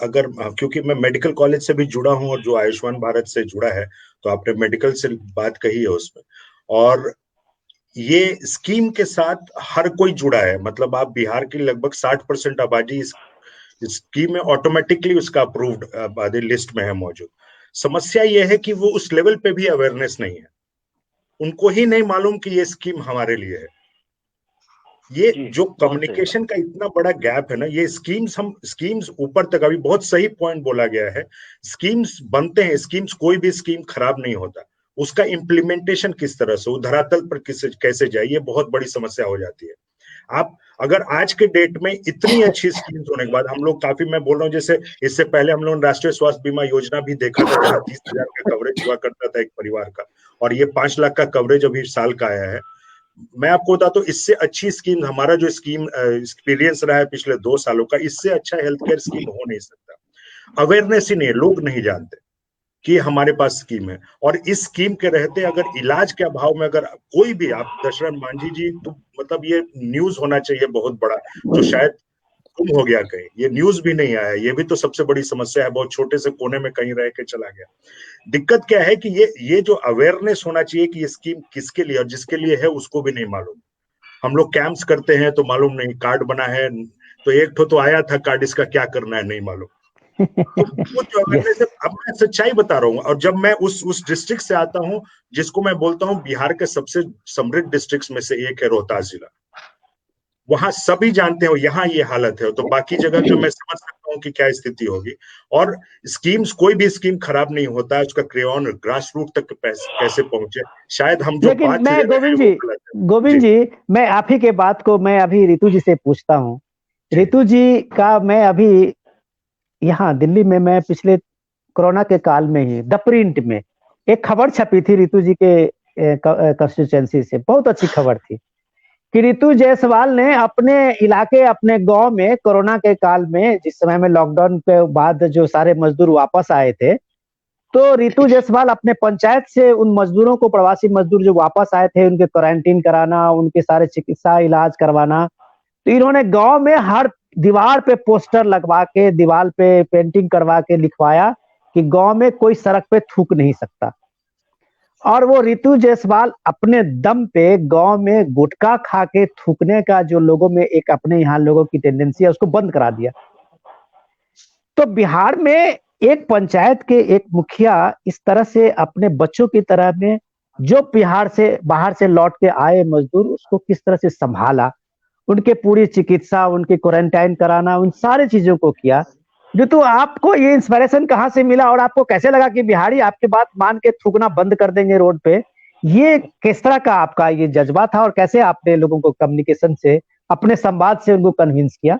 अगर, क्योंकि मैं मेडिकल कॉलेज से भी जुड़ा हूं और जो आयुष्मान भारत से जुड़ा है, तो आपने मेडिकल से बात कही है उसमें, और ये स्कीम के साथ हर कोई जुड़ा है। मतलब आप बिहार की लगभग 60% आबादी इस स्कीम में ऑटोमेटिकली उसका अप्रूव्ड आबादी लिस्ट में है मौजूद। समस्या यह है कि वो उस लेवल पे भी अवेयरनेस नहीं है, उनको ही नहीं मालूम कि ये स्कीम हमारे लिए है। ये जो कम्युनिकेशन का इतना बड़ा गैप है ना, ये स्कीम्स ऊपर तक, अभी बहुत सही पॉइंट बोला गया है, स्कीम्स बनते हैं, स्कीम्स, कोई भी स्कीम खराब नहीं होता, उसका इम्प्लीमेंटेशन किस तरह से, धरातल पर कैसे जाए, ये बहुत बड़ी समस्या हो जाती है। आप अगर आज के डेट में इतनी अच्छी स्कीम्स होने के बाद, हम लोग काफी, मैं बोल रहा हूँ, जैसे इससे पहले हम लोग राष्ट्रीय स्वास्थ्य बीमा योजना भी देखा था, जहाँ 30,000 का कवरेज हुआ करता था एक परिवार का, और ये 5 लाख का कवरेज अभी साल का आया है। मैं आपको बताता हूँ, इससे अच्छी स्कीम, हमारा जो स्कीम एक्सपीरियंस रहा है पिछले 2 सालों का, इससे अच्छा हेल्थ केयर स्कीम हो नहीं सकता। अवेयरनेस ही नहीं है, लोग नहीं जानते कि हमारे पास स्कीम है, और इस स्कीम के रहते अगर इलाज के अभाव में अगर कोई भी, आप दशरथ मांझी जी, तो मतलब ये न्यूज होना चाहिए बहुत बड़ा, जो शायद गुम हो गया कहीं, ये न्यूज भी नहीं आया, ये भी तो सबसे बड़ी समस्या है, बहुत छोटे से कोने में कहीं रह के चला गया। दिक्कत क्या है कि ये जो अवेयरनेस होना चाहिए कि ये स्कीम किसके लिए और जिसके लिए है उसको भी नहीं मालूम। हम लोग कैंप्स करते हैं तो मालूम नहीं, कार्ड बना है तो एक तो आया था कार्ड, इसका क्या करना है नहीं मालूम। तो वो जो अवेयरनेस है, अब मैं सच्चाई बता रहा हूँ, और जब मैं उस डिस्ट्रिक्ट से आता हूँ जिसको मैं बोलता हूँ बिहार के सबसे समृद्ध डिस्ट्रिक्ट में से एक है रोहतास जिला, वहां सभी जानते हो यहाँ ये हालत है, तो बाकी जगह जो मैं समझ सकता हूँ कि क्या स्थिति होगी। और स्कीम्स, कोई भी स्कीम खराब नहीं होता है, उसका क्रेऑन ग्रास रूट तक कैसे पहुंचे, शायद हम जो लेकिन बात मैं ले रहे हैं वो गलत है। गोविंद जी, मैं आप ही के बात को मैं अभी रितु जी से पूछता हूँ। रितु जी का मैं अभी यहाँ दिल्ली में मैं पिछले कोरोना के काल में ही द प्रिंट में एक खबर छपी थी रितु जी के कंस्टिट्यूएंसी से, बहुत अच्छी खबर थी कि रितु जायसवाल ने अपने इलाके, अपने गांव में कोरोना के काल में, जिस समय में लॉकडाउन के बाद जो सारे मजदूर वापस आए थे, तो रितु जायसवाल अपने पंचायत से उन मजदूरों को, प्रवासी मजदूर जो वापस आए थे, उनके क्वारंटीन कराना, उनके सारे चिकित्सा इलाज करवाना। तो इन्होंने गांव में हर दीवार पे पोस्टर लगवा के, दीवार पे पेंटिंग करवा के लिखवाया कि गांव में कोई सड़क पे थूक नहीं सकता। और वो रितु जायसवाल अपने दम पे गांव में गुटखा खा के थूकने का जो लोगों में एक अपने यहाँ लोगों की टेंडेंसी है, उसको बंद करा दिया। तो बिहार में एक पंचायत के एक मुखिया इस तरह से अपने बच्चों की तरह में, जो बिहार से बाहर से लौट के आए मजदूर, उसको किस तरह से संभाला, उनके पूरी चिकित्सा, उनके क्वारंटाइन कराना, उन सारी चीजों को किया। जो तो आपको ये इंस्पिरेशन कहाँ से मिला और आपको कैसे लगा कि बिहारी आपकी बात मान के थूकना बंद कर देंगे रोड पे? ये किस तरह का आपका ये जज्बा था और कैसे आपने लोगों को कम्युनिकेशन से, अपने संवाद से उनको कन्विंस किया?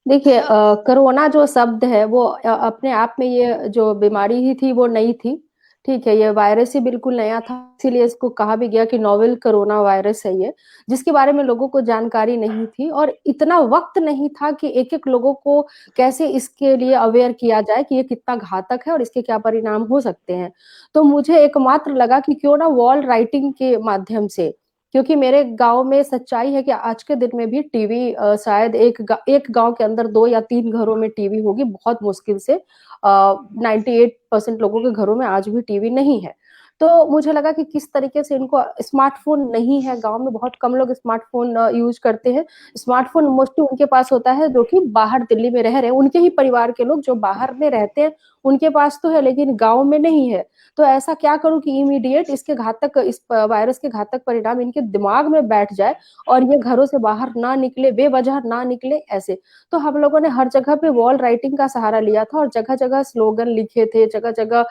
देखिए, कोरोना जो शब्द है वो अपने आप में, ये जो बीमारी ही थी वो नई थी। ठीक है, ये वायरस ही बिल्कुल नया था, इसीलिए इसको कहा भी गया कि नोवेल कोरोना वायरस है ये, जिसके बारे में लोगों को जानकारी नहीं थी और इतना वक्त नहीं था कि एक एक लोगों को कैसे इसके लिए अवेयर किया जाए कि ये कितना घातक है और इसके क्या परिणाम हो सकते हैं। तो मुझे एकमात्र लगा कि क्यों ना वॉल राइटिंग के माध्यम से, क्योंकि मेरे गांव में सच्चाई है कि आज के दिन में भी टीवी शायद एक गांव के अंदर 2 या 3 घरों में टीवी होगी, बहुत मुश्किल से। 98% लोगों के घरों में आज भी टीवी नहीं है। तो मुझे लगा कि किस तरीके से इनको स्मार्टफोन नहीं है, गांव में बहुत कम लोग स्मार्टफोन यूज करते हैं। स्मार्टफोन मोस्टली उनके पास होता है जो कि बाहर दिल्ली में रह रहे हैं, उनके ही परिवार के लोग जो बाहर में रहते हैं उनके पास तो है, लेकिन गांव में नहीं है। तो ऐसा क्या करूं कि इमीडिएट इसके घातक, इस वायरस के घातक परिणाम इनके दिमाग में बैठ जाए और ये घरों से बाहर ना निकले, बेवजह ना निकले, ऐसे। तो हम लोगों ने हर जगह पे वॉल राइटिंग का सहारा लिया था और जगह जगह स्लोगन लिखे थे, जगह जगह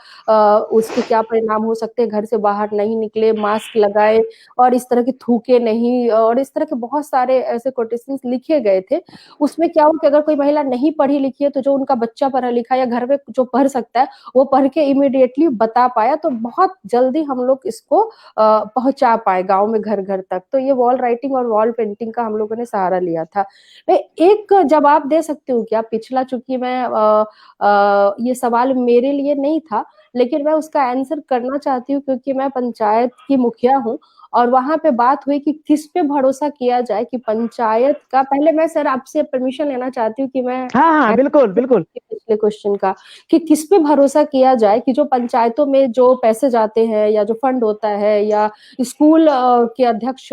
उसके क्या परिणाम हो सकते हैं, घर से बाहर नहीं निकले, मास्क लगाए और इस तरह के थूके नहीं, और इस तरह के बहुत सारे ऐसे कोटेशंस लिखे गए थे। उसमें क्या हो कि अगर कोई महिला नहीं पढ़ी लिखी है तो जो उनका बच्चा पढ़ा लिखा या घर में जो पढ़ सकता है वो पढ़ के इमीडिएटली बता पाया, तो बहुत जल्दी हम लोग इसको पहुंचा पाए गांव में, घर घर तक। तो ये वॉल राइटिंग और वॉल पेंटिंग का हम लोगों ने सहारा लिया था। मैं एक जवाब दे सकती हूँ क्या पिछला, चूंकि मैं ये सवाल मेरे लिए नहीं था लेकिन मैं उसका आंसर करना चाहती हूँ, क्योंकि मैं पंचायत की मुखिया हूँ और वहां पे बात हुई कि किस पे भरोसा किया जाए कि पंचायत का। पहले मैं सर आपसे परमिशन लेना चाहती हूँ कि मैं हाँ, बिल्कुल बिल्कुल। पिछले क्वेश्चन का, कि किस पे भरोसा किया जाए कि जो पंचायतों में जो पैसे जाते हैं या जो फंड होता है या स्कूल के अध्यक्ष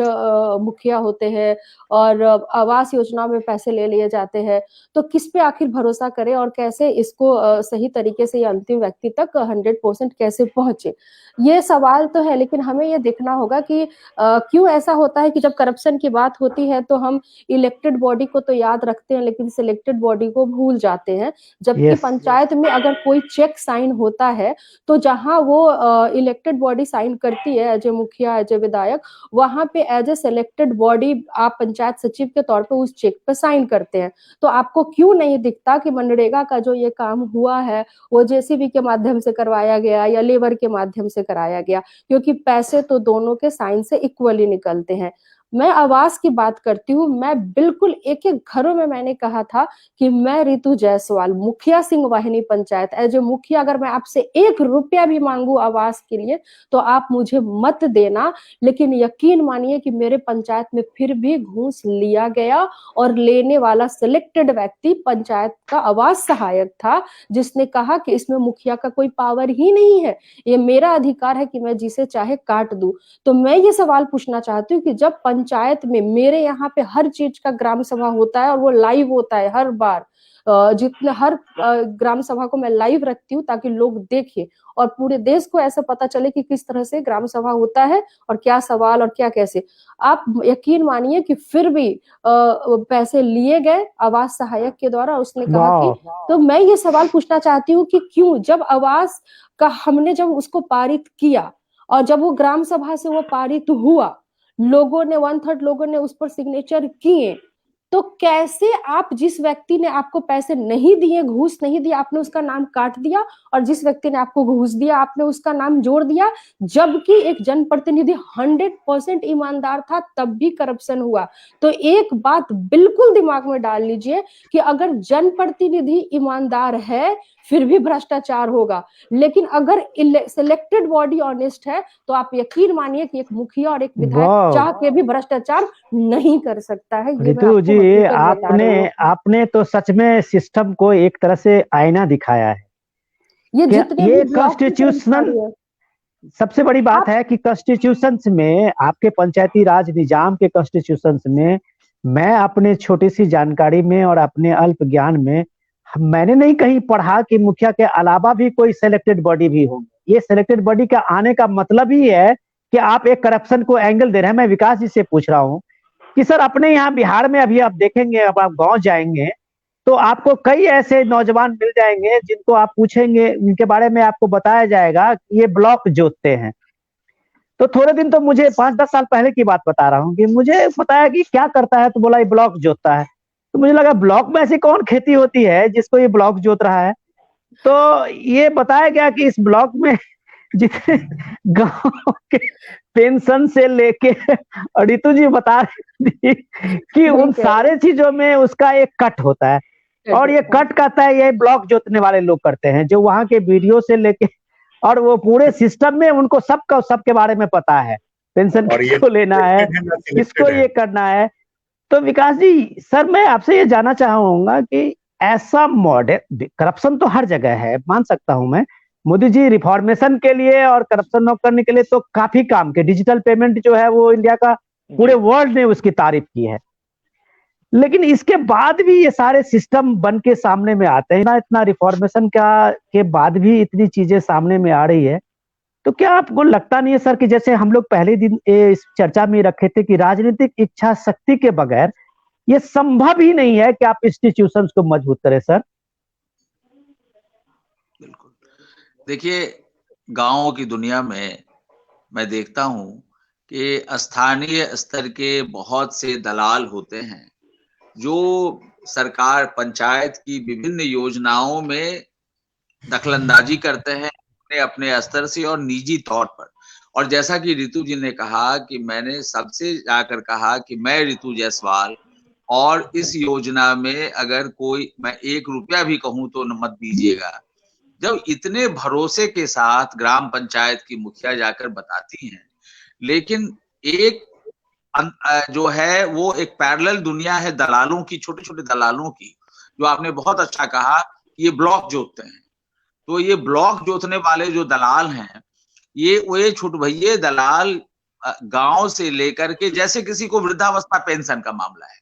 मुखिया होते हैं और आवास योजना में पैसे ले लिए जाते हैं, तो किस पे आखिर भरोसा करें और कैसे इसको सही तरीके से अंतिम व्यक्ति तक 100% कैसे पहुंचे, ये सवाल तो है। लेकिन हमें ये देखना होगा कि क्यों ऐसा होता है कि जब करप्शन की बात होती है तो हम इलेक्टेड बॉडी को तो याद रखते हैं लेकिन सिलेक्टेड बॉडी को भूल जाते हैं, जबकि पंचायत में अगर कोई चेक साइन होता है तो जहां वो इलेक्टेड बॉडी साइन करती है एज ए मुखिया, एज ए विधायक, वहां पे एज ए सिलेक्टेड बॉडी आप पंचायत सचिव के तौर पे उस चेक पे साइन करते हैं। तो आपको क्यों नहीं दिखता कि मनरेगा का जो ये काम हुआ है वो जेसीबी के माध्यम से करवाया गया या लेबर के माध्यम से कराया गया, क्योंकि पैसे तो दोनों के साइन से इक्वली निकलते हैं। मैं आवास की बात करती हूँ, मैं बिल्कुल एक एक घरों में मैंने कहा था कि मैं रितु जायसवाल, मुखिया सिंह वाहिनी पंचायत, एज ए मुखिया अगर मैं आपसे 1 रुपया भी मांगू आवास के लिए तो आप मुझे मत देना, लेकिन यकीन मानिए कि मेरे पंचायत में फिर भी घूस लिया गया और लेने वाला सिलेक्टेड व्यक्ति पंचायत का आवास सहायक था, जिसने कहा कि इसमें मुखिया का कोई पावर ही नहीं है, ये मेरा अधिकार है कि मैं जिसे चाहे काट दूं। तो मैं ये सवाल पूछना चाहती हूँ कि जब पंचायत में, मेरे यहाँ पे हर चीज का ग्राम सभा होता है और वो लाइव होता है हर बार, जितने हर ग्राम सभा को मैं लाइव रखती हूँ ताकि लोग देखें और पूरे देश को ऐसा पता चले कि किस तरह से ग्राम सभा होता है और क्या सवाल और क्या कैसे। आप यकीन मानिए कि फिर भी पैसे लिए गए आवास सहायक के द्वारा। उसने कहा कि, तो मैं ये सवाल पूछना चाहती हूँ कि क्यों, जब आवास का हमने जब उसको पारित किया और जब वो ग्राम सभा से वो पारित हुआ, लोगों ने 1/3 लोगों ने उस पर सिग्नेचर किए, तो कैसे आप, जिस व्यक्ति ने आपको पैसे नहीं दिए, घूस नहीं दिया, आपने उसका नाम काट दिया, और जिस व्यक्ति ने आपको घूस दिया आपने उसका नाम जोड़ दिया, जबकि एक जनप्रतिनिधि 100% ईमानदार था तब भी करप्शन हुआ। तो एक बात बिल्कुल दिमाग में डाल लीजिए कि अगर जनप्रतिनिधि ईमानदार है फिर भी भ्रष्टाचार होगा, लेकिन अगर सिलेक्टेड बॉडी ऑनेस्ट है तो आप यकीन मानिए कि एक मुखिया और एक विधायक चाह के भी भ्रष्टाचार नहीं कर सकता है। ये रितु जी, आपने तो सच में सिस्टम को एक तरह से आईना दिखाया है। ये कॉन्स्टिट्यूशनल सबसे बड़ी बात है कि कॉन्स्टिट्यूशन में, आपके पंचायती राज निजाम के कॉन्स्टिट्यूशन में, मैं अपने छोटी सी जानकारी में और अपने अल्प ज्ञान में मैंने नहीं कहीं पढ़ा कि मुखिया के अलावा भी कोई सिलेक्टेड बॉडी भी होंगे। ये सिलेक्टेड बॉडी का आने का मतलब ही है कि आप एक करप्शन को एंगल दे रहे हैं। मैं विकास जी से पूछ रहा हूँ कि सर, अपने यहाँ बिहार में अभी आप देखेंगे, अब आप गांव जाएंगे तो आपको कई ऐसे नौजवान मिल जाएंगे जिनको आप पूछेंगे, उनके बारे में आपको बताया जाएगा कि ये ब्लॉक जोतते हैं। तो थोड़े दिन तो मुझे 5-10 साल पहले की बात बता रहा हूँ कि मुझे बताया कि क्या करता है, तो बोला ये ब्लॉक जोतता है। तो मुझे लगा ब्लॉक में ऐसी कौन खेती होती है जिसको ये ब्लॉक जोत रहा है। तो ये बताया गया कि इस ब्लॉक में जितने गांव के पेंशन से लेके, और रितु जी बता रही कि उन सारे चीजों में उसका एक कट होता है, और ये कट कहता है ये ब्लॉक जोतने वाले लोग करते हैं, जो वहां के वीडियो से लेके, और वो पूरे सिस्टम में उनको सबके बारे में पता है, पेंशन किसको लेना है, किसको ये करना है। तो विकास जी, सर मैं आपसे ये जानना चाहूंगा कि ऐसा मॉडल, करप्शन तो हर जगह है, मान सकता हूं मैं, मोदी जी रिफॉर्मेशन के लिए और करप्शन न करने के लिए तो काफी काम के, डिजिटल पेमेंट जो है वो इंडिया का, पूरे वर्ल्ड ने उसकी तारीफ की है, लेकिन इसके बाद भी ये सारे सिस्टम बन के सामने में आते हैं ना, इतना रिफॉर्मेशन के बाद भी इतनी चीजें सामने में आ रही है। तो क्या आपको लगता नहीं है सर कि जैसे हम लोग पहले दिन इस चर्चा में रखे थे कि राजनीतिक इच्छा शक्ति के बगैर ये संभव ही नहीं है कि आप इंस्टीट्यूशंस को मजबूत करें सर? बिल्कुल, देखिए गांवों की दुनिया में मैं देखता हूं कि स्थानीय स्तर के बहुत से दलाल होते हैं जो सरकार, पंचायत की विभिन्न योजनाओं में दखलंदाजी करते हैं अपने स्तर से और निजी तौर पर। और जैसा कि रितु जी ने कहा कि मैंने सबसे जाकर कहा कि मैं रितु जायसवाल, और इस योजना में अगर कोई, मैं 1 रुपया भी कहूं तो मत दीजिएगा। जब इतने भरोसे के साथ ग्राम पंचायत की मुखिया जाकर बताती हैं, लेकिन एक जो है वो एक पैरेलल दुनिया है दलालों की, छोटे छोटे दलालों की, जो आपने बहुत अच्छा कहा ये ब्लॉक जोतते हैं। तो ये ब्लॉक जोतने वाले जो दलाल हैं, ये छोटे भैये दलाल गांव से लेकर के, जैसे किसी को वृद्धावस्था पेंशन का मामला है,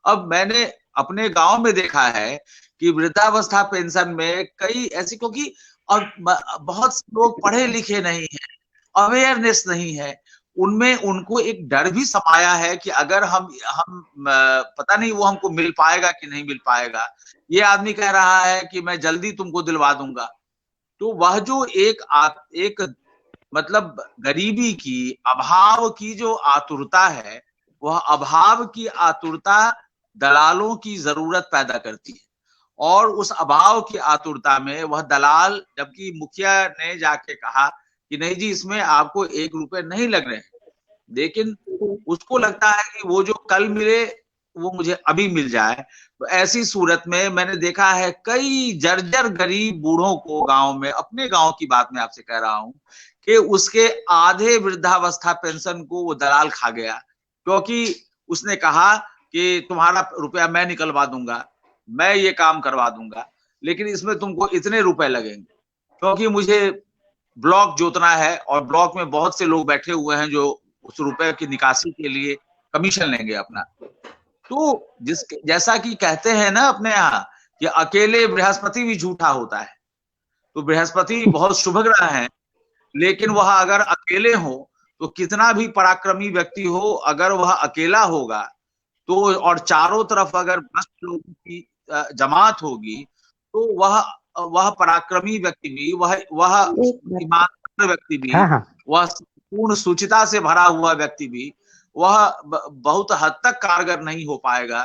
अब मैंने अपने गांव में देखा है कि वृद्धावस्था पेंशन में कई ऐसी, क्योंकि और बहुत से लोग पढ़े लिखे नहीं है, अवेयरनेस नहीं है, उनमें उनको एक डर भी समाया है कि अगर हम पता नहीं वो हमको मिल पाएगा कि नहीं मिल पाएगा। ये आदमी कह रहा है कि मैं जल्दी तुमको दिलवा दूंगा। तो वह जो एक मतलब गरीबी की, अभाव की जो आतुरता है, वह अभाव की आतुरता दलालों की जरूरत पैदा करती है, और उस अभाव की आतुरता में वह दलाल, जबकि मुखिया ने जाके कहा कि नहीं जी इसमें आपको 1 रुपए नहीं लग रहे हैं, लेकिन उसको लगता है कि वो जो कल मिले वो मुझे अभी मिल जाए। तो ऐसी सूरत में मैंने देखा है कई जर्जर गरीब बूढ़ों को गांव में, अपने गांव की बात मैं आपसे कह रहा हूं, कि उसके आधे वृद्धावस्था पेंशन को वो दलाल खा गया, क्योंकि उसने कहा कि तुम्हारा रुपया मैं निकलवा दूंगा, मैं ये काम करवा दूंगा, लेकिन इसमें तुमको इतने रुपए लगेंगे, क्योंकि मुझे ब्लॉक जोतना है और ब्लॉक में बहुत से लोग बैठे हुए हैं जो उस रुपए की निकासी के लिए कमीशन लेंगे अपना। तो जैसा कि कहते हैं ना अपने यहाँ कि अकेले बृहस्पति भी झूठा होता है। तो बृहस्पति बहुत शुभ ग्रह है, लेकिन वह अगर अकेले हो तो कितना भी पराक्रमी व्यक्ति हो, अगर वह अकेला होगा तो, और चारों तरफ अगर भ्रष्ट लोगों की जमात होगी, तो वह पराक्रमी व्यक्ति भी, वह ईमानदार व्यक्ति भी, वह पूर्ण सुचिता से भरा हुआ व्यक्ति भी, वह बहुत हद तक कारगर नहीं हो पाएगा,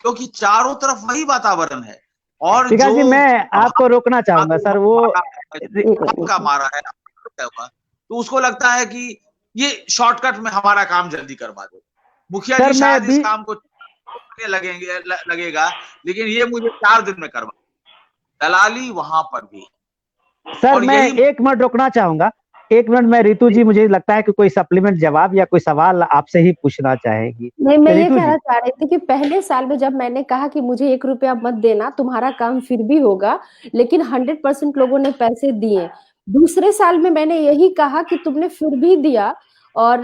क्योंकि चारों तरफ वही वातावरण है। और जो मैं आपको रोकना चाहूंगा सर, वो का मारा है तो उसको लगता है कि ये शॉर्टकट में हमारा काम जल्दी करवा दो। मुखिया जी शायद इस काम को लगेगा, लेकिन ये मुझे 4 दिन में करवा, दलाली वहां पर भी। सर मैं 1 मिनट रोकना चाहूंगा, 1 मिनट में रितु जी, मुझे लगता है कि कोई सप्लीमेंट जवाब या कोई सवाल आपसे ही पूछना चाहेगी। नहीं, मैं ये कहना चाह रही थी कि पहले साल में जब मैंने कहा कि मुझे 1 रुपया मत देना, तुम्हारा काम फिर भी होगा, लेकिन 100% लोगों ने पैसे दिए। दूसरे साल में मैंने यही कहा कि तुमने फिर भी दिया, और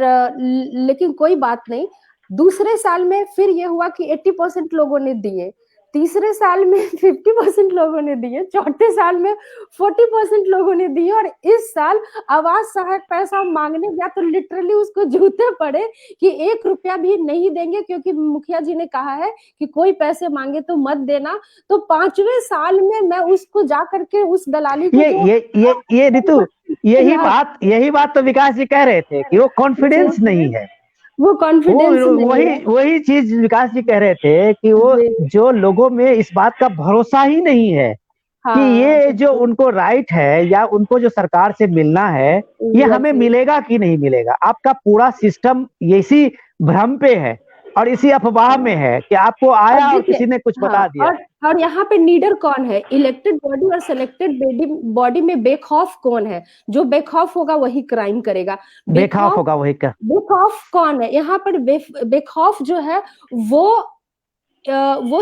लेकिन कोई बात नहीं। दूसरे साल में फिर ये हुआ कि 80% लोगों ने दिए, तीसरे साल में 50% लोगों ने दिए, चौथे साल में 40% लोगों ने दिए, और इस साल आवास सहायक पैसा मांगने गया तो लिटरली उसको जूते पड़े कि 1 रुपया भी नहीं देंगे, क्योंकि मुखिया जी ने कहा है कि कोई पैसे मांगे तो मत देना। तो 5वें साल में मैं उसको जा करके उस दलाली को ये रितु, यही बात तो विकास जी कह रहे थे कि वो कॉन्फिडेंस नहीं है, वो कॉन्फिडेंस वही चीज विकास जी कह रहे थे कि वो जो लोगों में इस बात का भरोसा ही नहीं है कि ये जो उनको राइट है या उनको जो सरकार से मिलना है, ये हमें मिलेगा कि नहीं मिलेगा। आपका पूरा सिस्टम इसी भ्रम पे है और इसी अफवाह में है कि आपको आया और किसी ने कुछ बता दिया। और यहाँ पे लीडर कौन है? इलेक्टेड बॉडी और सिलेक्टेड बॉडी में बेखौफ कौन है? जो बेखौफ होगा वही क्राइम करेगा। बेखौफ होगा वही कर। बेखौफ कौन है यहाँ पर? बेखौफ जो है वो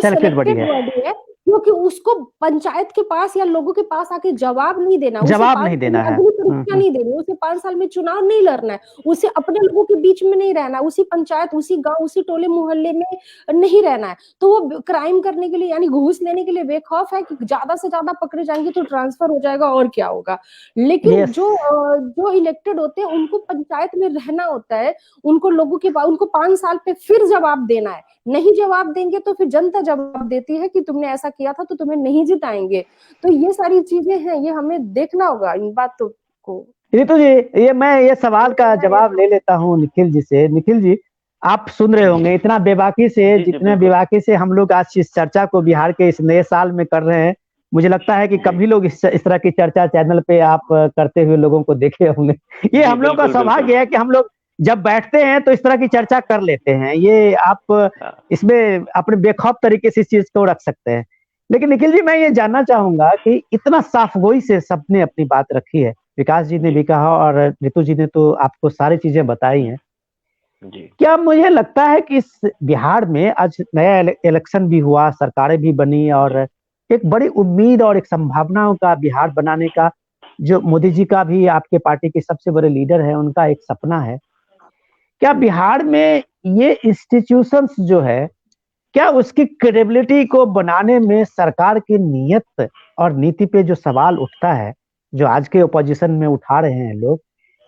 सिलेक्टेड बॉडी है, क्योंकि उसको पंचायत के पास या लोगों के पास आके जवाब नहीं देना, अग्नि परीक्षा नहीं देनी, उसे 5 साल में चुनाव नहीं लड़ना है, उसे अपने लोगों के बीच में नहीं रहना, उसी पंचायत, उसी गांव, उसी टोले मोहल्ले में नहीं रहना है। तो वो क्राइम करने के लिए यानी घूस लेने के लिए बेखौफ है कि ज्यादा से ज्यादा पकड़े जाएंगे तो ट्रांसफर हो जाएगा और क्या होगा। लेकिन जो इलेक्टेड होते हैं उनको पंचायत में रहना होता है, उनको लोगों के उनको 5 साल पे फिर जवाब देना है। नहीं जवाब देंगे तो फिर जनता जवाब देती है कि तुमने ऐसा किया था तो तुम्हें नहीं जिताएंगे। तो ये सारी चीजें हैं, ये हमें देखना होगा इन बातों को। रितु जी, मैं ये सवाल का जवाब ले लेता हूँ निखिल जी से। निखिल जी, आप सुन रहे होंगे इतना बेबाकी से, जितने बेबाकी से हम लोग आज इस चर्चा को बिहार के इस नए साल में कर रहे हैं, मुझे लगता है कि कभी लोग इस तरह की चर्चा चैनल पे आप करते हुए लोगों को देखे होंगे। ये हम लोग का सौभाग्य है कि हम लोग जब बैठते हैं तो इस तरह की चर्चा कर लेते हैं। ये आप इसमें अपने बेखौफ तरीके से इस चीज को रख सकते हैं। लेकिन निखिल जी, मैं ये जानना चाहूंगा कि इतना साफगोई से सबने अपनी बात रखी है, विकास जी ने भी कहा और रितु जी ने तो आपको सारी चीजें बताई हैं जी। क्या मुझे लगता है कि इस बिहार में आज नया इलेक्शन भी हुआ, सरकारें भी बनी और एक बड़ी उम्मीद और एक संभावनाओं का बिहार बनाने का जो मोदी जी का भी, आपके पार्टी के सबसे बड़े लीडर है, उनका एक सपना है। क्या बिहार में ये इंस्टीट्यूशंस जो है, क्या उसकी क्रेडिबिलिटी को बनाने में सरकार की नीयत और नीति पे जो सवाल उठता है, जो आज के ओपोजिशन में उठा रहे हैं लोग,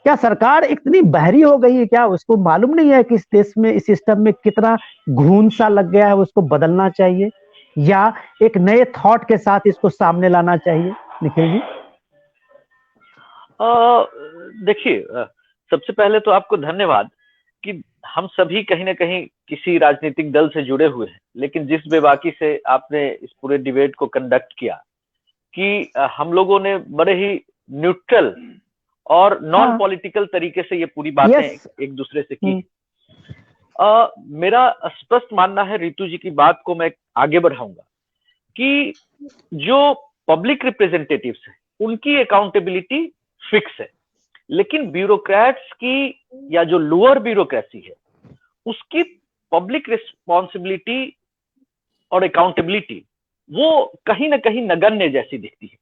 क्या सरकार इतनी बहरी हो गई है? क्या उसको मालूम नहीं है कि इस देश में, इस सिस्टम में कितना घून सा लग गया है, उसको बदलना चाहिए या एक नए थॉट के साथ इसको सामने लाना चाहिए? निखिल जी, देखिए, सबसे पहले तो आपको धन्यवाद कि हम सभी कहीं ना कहीं किसी राजनीतिक दल से जुड़े हुए हैं, लेकिन जिस बेबाकी से आपने इस पूरे डिबेट को कंडक्ट किया कि हम लोगों ने बड़े ही न्यूट्रल और नॉन पॉलिटिकल तरीके से ये पूरी बातें एक दूसरे से की। मेरा स्पष्ट मानना है, रितु जी की बात को मैं आगे बढ़ाऊंगा, कि जो पब्लिक रिप्रेजेंटेटिव्स हैं उनकी अकाउंटेबिलिटी फिक्स है, लेकिन ब्यूरोक्रेट्स की या जो लोअर ब्यूरोक्रेसी है उसकी पब्लिक रिस्पॉन्सिबिलिटी और अकाउंटेबिलिटी वो कहीं ना कहीं नगण्य जैसी दिखती है।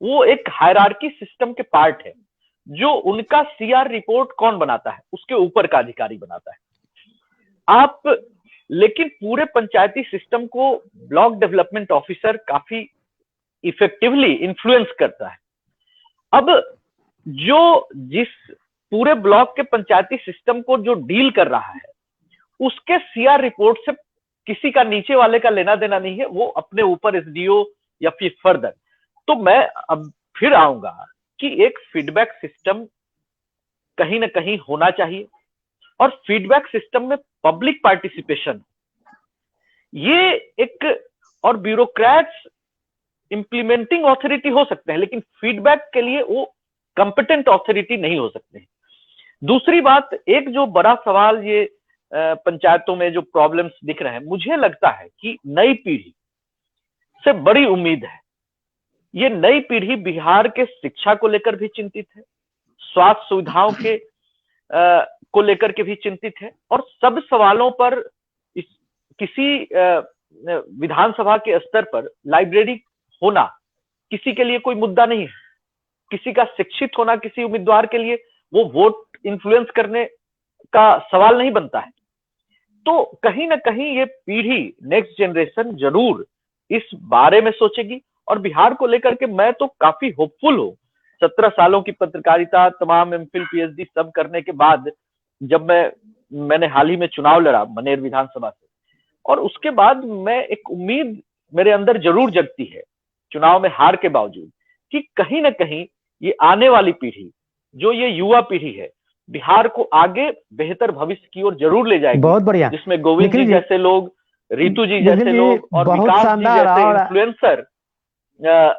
वो एक हायरार्की सिस्टम के पार्ट है, जो उनका सीआर रिपोर्ट कौन बनाता है उसके ऊपर का अधिकारी बनाता है। आप लेकिन पूरे पंचायती सिस्टम को ब्लॉक डेवलपमेंट ऑफिसर काफी इफेक्टिवली इन्फ्लुएंस करता है। अब जिस पूरे ब्लॉक के पंचायती सिस्टम को जो डील कर रहा है, उसके सीआर रिपोर्ट से किसी का नीचे वाले का लेना देना नहीं है, वो अपने ऊपर एसडीओ या फिर फर्दर। तो मैं अब फिर आऊंगा कि एक फीडबैक सिस्टम कहीं ना कहीं होना चाहिए, और फीडबैक सिस्टम में पब्लिक पार्टिसिपेशन, ये एक, और ब्यूरोक्रेट्स इंप्लीमेंटिंग अथॉरिटी हो सकते हैं, लेकिन फीडबैक के लिए वो कंपिटेंट अथॉरिटी नहीं हो सकते हैं। दूसरी बात, एक जो बड़ा सवाल ये पंचायतों में जो प्रॉब्लम्स दिख रहे हैं, मुझे लगता है कि नई पीढ़ी से बड़ी उम्मीद है। ये नई पीढ़ी बिहार के शिक्षा को लेकर भी चिंतित है, स्वास्थ्य सुविधाओं के को लेकर के भी चिंतित है, और सब सवालों पर किसी विधानसभा के स्तर पर लाइब्रेरी होना किसी के लिए कोई मुद्दा नहीं है। किसी का शिक्षित होना किसी उम्मीदवार के लिए वो वोट इन्फ्लुएंस करने का सवाल नहीं बनता है। तो कहीं ना कहीं ये पीढ़ी, नेक्स्ट जनरेशन जरूर इस बारे में सोचेगी, और बिहार को लेकर के मैं तो काफी होपफुल हूँ। 17 सालों की पत्रकारिता, तमाम एमफिल पीएचडी सब करने के बाद जब मैंने हाल ही में चुनाव लड़ा मनेर विधानसभा से, और उसके बाद मैं एक उम्मीद मेरे अंदर जरूर जगती है, चुनाव में हार के बावजूद, कि कहीं ना कहीं ये आने वाली पीढ़ी, जो ये युवा पीढ़ी है, बिहार को आगे बेहतर भविष्य की ओर जरूर ले जाएगी। बहुत बढ़िया। जिसमें गोविंद जी जैसे लोग, रितु जी जैसे लोग, और विकास जी जैसे इन्फ्लुएंसर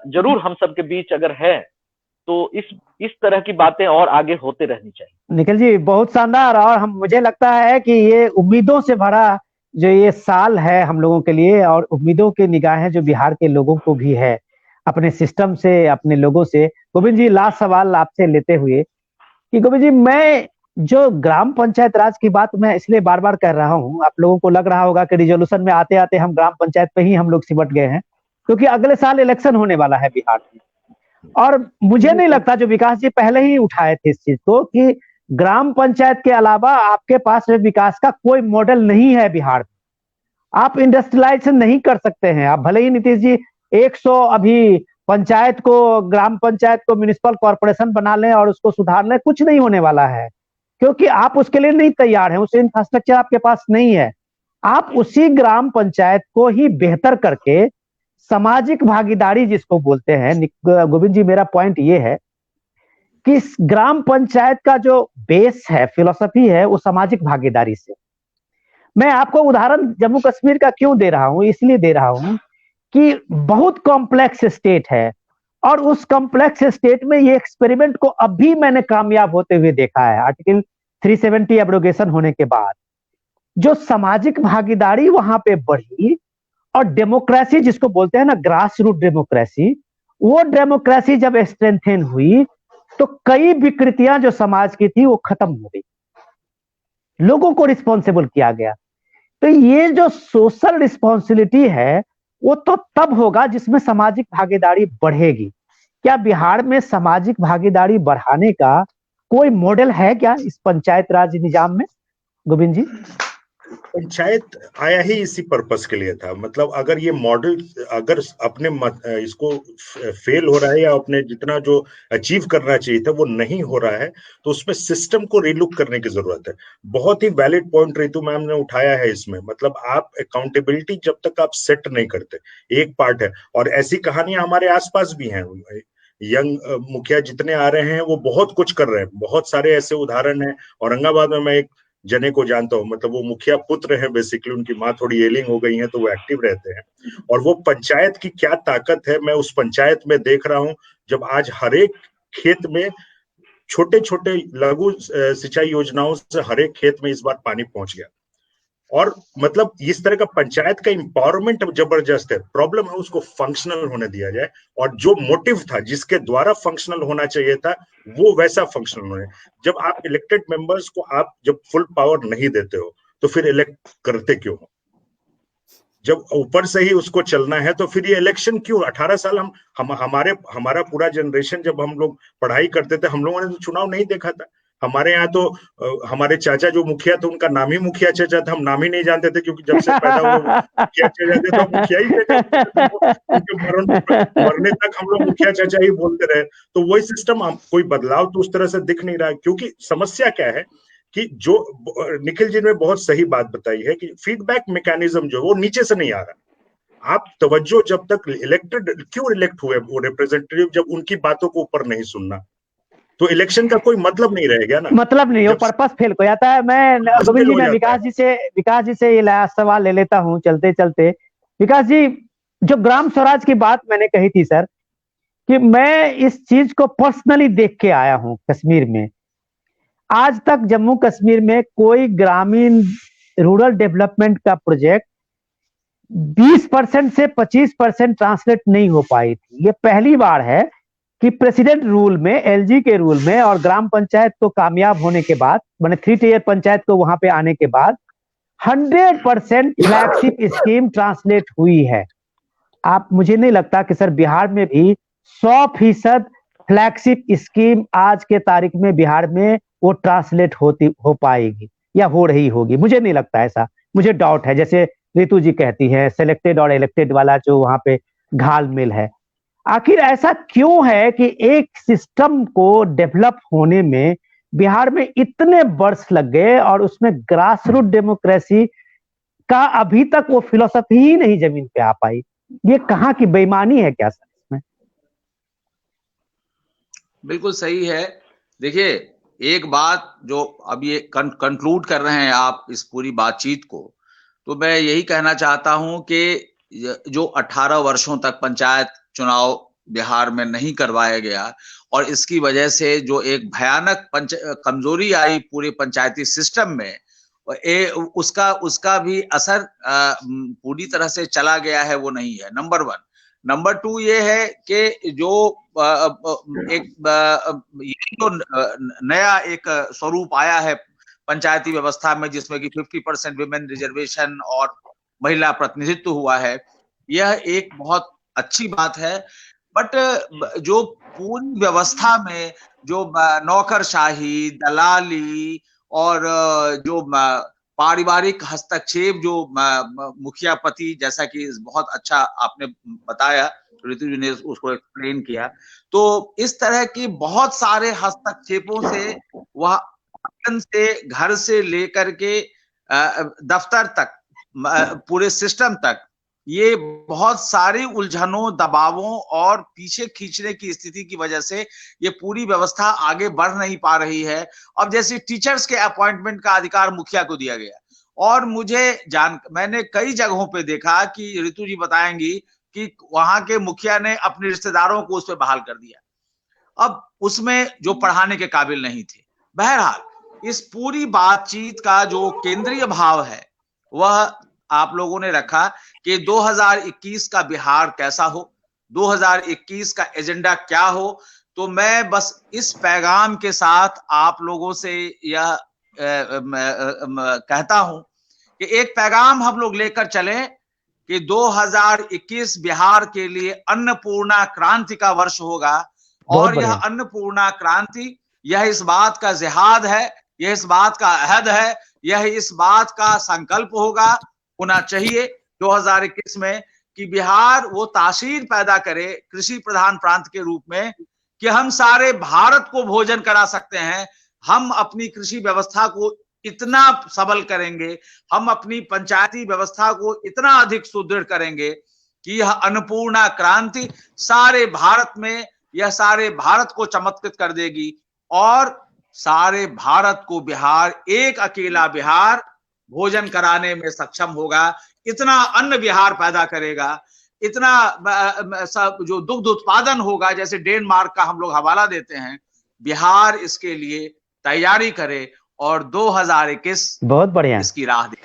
जरूर हम सबके बीच अगर है, तो इस तरह की बातें और आगे होते रहनी चाहिए। निखिल जी बहुत शानदार, और मुझे लगता है कि ये उम्मीदों से भरा जो ये साल है हम लोगों के लिए, और उम्मीदों की निगाहें जो बिहार के लोगों को भी है अपने सिस्टम से, अपने लोगों से। गोविंद जी, लास्ट सवाल आपसे लेते हुए कि गोविंद जी, मैं जो ग्राम पंचायत राज की बात मैं इसलिए बार बार कर रहा हूँ, आप लोगों को लग रहा होगा कि रिजोल्यूशन में आते आते हम ग्राम पंचायत पे ही हम लोग सिमट गए हैं, क्योंकि अगले साल इलेक्शन होने वाला है बिहार में, और मुझे नहीं लगता, जो विकास जी पहले ही उठाए थे इस चीज को, कि ग्राम पंचायत के अलावा आपके पास में विकास का कोई मॉडल नहीं है बिहार में। आप इंडस्ट्रियलाइजेशन नहीं कर सकते हैं। आप भले ही नीतीश जी 100 अभी पंचायत को, ग्राम पंचायत को म्युनिसिपल कॉर्पोरेशन बना लें और उसको सुधार लें, कुछ नहीं होने वाला है, क्योंकि आप उसके लिए नहीं तैयार हैं, उस इंफ्रास्ट्रक्चर आपके पास नहीं है। आप उसी ग्राम पंचायत को ही बेहतर करके सामाजिक भागीदारी जिसको बोलते हैं, गोविंद जी मेरा पॉइंट ये है कि ग्राम पंचायत का जो बेस है, फिलोसफी है, वो सामाजिक भागीदारी से। मैं आपको उदाहरण जम्मू कश्मीर का क्यों दे रहा हूं, इसलिए दे रहा हूं कि बहुत कॉम्प्लेक्स स्टेट है, और उस कॉम्प्लेक्स स्टेट में ये एक्सपेरिमेंट को अब भी मैंने कामयाब होते हुए देखा है। आर्टिकल 370 एब्रोगेशन होने के बाद जो सामाजिक भागीदारी वहां पे बढ़ी, और डेमोक्रेसी जिसको बोलते हैं ना, ग्रास रूट डेमोक्रेसी, वो डेमोक्रेसी जब स्ट्रेंथन हुई तो कई विकृतियां जो समाज की थी वो खत्म हो गई, लोगों को रिस्पॉन्सिबल किया गया। तो ये जो सोशल रिस्पॉन्सिबिलिटी है वो तो तब होगा जिसमें सामाजिक भागीदारी बढ़ेगी। क्या बिहार में सामाजिक भागीदारी बढ़ाने का कोई मॉडल है क्या इस पंचायत राज निजाम में, गोविंद जी? पंचायत आया ही इसी पर्पस के लिए था। मतलब अगर ये मॉडल अगर अपने इसको फेल हो रहा है, या अपने जितना जो अचीव करना चाहिए था वो नहीं हो रहा है, तो उसमें सिस्टम को रिलुक करने की जरूरत है। बहुत ही वैलिड पॉइंट रितु मैम ने उठाया है इसमें। मतलब आप अकाउंटेबिलिटी जब तक आप सेट नहीं करते, एक पार्ट है, और ऐसी कहानियां हमारे आसपास भी हैं। यंग मुखिया जितने आ रहे हैं वो बहुत कुछ कर रहे हैं, बहुत सारे ऐसे उदाहरण हैं। औरंगाबाद में मैं एक जने को जानता हूँ, मतलब वो मुखिया पुत्र है बेसिकली, उनकी माँ थोड़ी एलिंग हो गई है तो वो एक्टिव रहते हैं, और वो पंचायत की क्या ताकत है मैं उस पंचायत में देख रहा हूँ। जब आज हर एक खेत में छोटे छोटे लघु सिंचाई योजनाओं से हर एक खेत में इस बार पानी पहुंच गया, और मतलब इस तरह का पंचायत का एम्पावरमेंट जबरदस्त है। प्रॉब्लम है उसको फंक्शनल होने दिया जाए, और जो मोटिव था जिसके द्वारा फंक्शनल होना चाहिए था वो वैसा फंक्शनल होने। जब आप इलेक्टेड मेंबर्स को आप जब फुल पावर नहीं देते हो तो फिर इलेक्ट करते क्यों हो? जब ऊपर से ही उसको चलना है तो फिर ये इलेक्शन क्यों? 18 साल हमारा पूरा जनरेशन जब हम लोग पढ़ाई करते थे, हम लोगों ने तो चुनाव नहीं देखा था। हमारे यहाँ तो हमारे चाचा जो मुखिया थे उनका नाम ही मुखिया चाचा था, हम नाम ही नहीं जानते थे, क्योंकि जब से पैदा हुए मुखिया चाचा थे तो हम मुखिया ही चाचा बोलते थे, उनके मरने तक हम लोग मुखिया चाचा ही बोलते रहे। तो वही सिस्टम, कोई बदलाव तो उस तरह से दिख नहीं रहा, क्योंकि समस्या क्या है कि जो निखिल जी ने बहुत सही बात बताई है कि फीडबैक मैकेनिज्म जो वो नीचे से नहीं आ रहा। आप तवज्जो जब तक इलेक्टेड, क्यों इलेक्ट हुए वो रिप्रेजेंटेटिव, जब उनकी बातों को ऊपर नहीं सुनना तो इलेक्शन का कोई मतलब नहीं रहेगा ना, मतलब नहीं, वो पर्पस फेल हो जाता है। मैं गोविंद जी, मैं विकास जी से ये सवाल ले लेता हूँ चलते चलते। विकास जी, जो ग्राम स्वराज की बात मैंने कही थी सर, कि मैं इस चीज को पर्सनली देख के आया हूँ कश्मीर में। आज तक जम्मू कश्मीर में कोई ग्रामीण रूरल डेवलपमेंट का प्रोजेक्ट 20% से 25% ट्रांसलेट नहीं हो पाई थी। ये पहली बार है कि प्रेसिडेंट रूल में, एलजी के रूल में, और ग्राम पंचायत को कामयाब होने के बाद, मैंने 3 टियर पंचायत को वहां पे आने के बाद 100% फ्लैगशिप स्कीम ट्रांसलेट हुई है। आप, मुझे नहीं लगता कि सर बिहार में भी 100% फ्लैगशिप स्कीम आज के तारीख में बिहार में वो ट्रांसलेट हो पाएगी या हो रही होगी। मुझे नहीं लगता ऐसा, मुझे डाउट है। जैसे रितु जी कहती है, सिलेक्टेड और इलेक्टेड वाला जो वहां पे घालमेल है। आखिर ऐसा क्यों है कि एक सिस्टम को डेवलप होने में बिहार में इतने वर्ष लग गए और उसमें ग्रास रूट डेमोक्रेसी का अभी तक वो फिलोसफी ही नहीं जमीन पे आ पाई? ये कहाँ की बेईमानी है क्या सर इसमें? बिल्कुल सही है। देखिए, एक बात जो अब ये कंक्लूड कर रहे हैं आप इस पूरी बातचीत को, तो मैं यही कहना चाहता हूं कि जो 18 वर्षों तक पंचायत चुनाव बिहार में नहीं करवाया गया और इसकी वजह से जो एक भयानक कमजोरी आई पूरे पंचायती सिस्टम में, उसका भी असर पूरी तरह से चला गया है, वो नहीं है। नंबर 1। नंबर 2 ये है कि जो जो नया एक स्वरूप आया है पंचायती व्यवस्था में, जिसमें कि 50% विमेन रिजर्वेशन और महिला प्रतिनिधित्व हुआ है, यह एक बहुत अच्छी बात है। बट जो पूरी व्यवस्था में जो नौकरशाही, दलाली और जो पारिवारिक हस्तक्षेप, जो मुखिया पति, जैसा कि बहुत अच्छा आपने बताया, ऋतु जी ने उसको एक्सप्लेन किया, तो इस तरह की बहुत सारे हस्तक्षेपों से वह से घर से लेकर के दफ्तर तक, पूरे सिस्टम तक, ये बहुत सारी उलझनों, दबावों और पीछे खींचने की स्थिति की वजह से ये पूरी व्यवस्था आगे बढ़ नहीं पा रही है। अब जैसे टीचर्स के अपॉइंटमेंट का अधिकार मुखिया को दिया गया, और मैंने कई जगहों पे देखा कि ऋतु जी बताएंगी कि वहां के मुखिया ने अपने रिश्तेदारों को उस पर बहाल कर दिया, अब उसमें जो पढ़ाने के काबिल नहीं थे। बहरहाल, इस पूरी बातचीत का जो केंद्रीय भाव है वह आप लोगों ने रखा कि 2021 का बिहार कैसा हो, 2021 का एजेंडा क्या हो। तो मैं बस इस पैगाम के साथ आप लोगों से यह कहता हूं कि एक पैगाम हम लोग लेकर चलें कि 2021 बिहार के लिए अन्नपूर्णा क्रांति का वर्ष होगा, और यह अन्नपूर्णा क्रांति, यह इस बात का जिहाद है, यह इस बात का अहद है, यह इस बात का संकल्प होना चाहिए 2021 में कि बिहार वो तासीर पैदा करे कृषि प्रधान प्रांत के रूप में कि हम सारे भारत को भोजन करा सकते हैं। हम अपनी कृषि व्यवस्था को इतना सबल करेंगे, हम अपनी पंचायती व्यवस्था को इतना अधिक सुदृढ़ करेंगे कि यह अन्नपूर्णा क्रांति सारे भारत में, यह सारे भारत को चमत्कृत कर देगी, और सारे भारत को बिहार, एक अकेला बिहार भोजन कराने में सक्षम होगा। इतना अन्न बिहार पैदा करेगा, इतना सब जो दुग्ध उत्पादन होगा, जैसे डेनमार्क का हम लोग हवाला देते हैं, बिहार इसके लिए तैयारी करे और 2021 बहुत बढ़िया इसकी राह दे।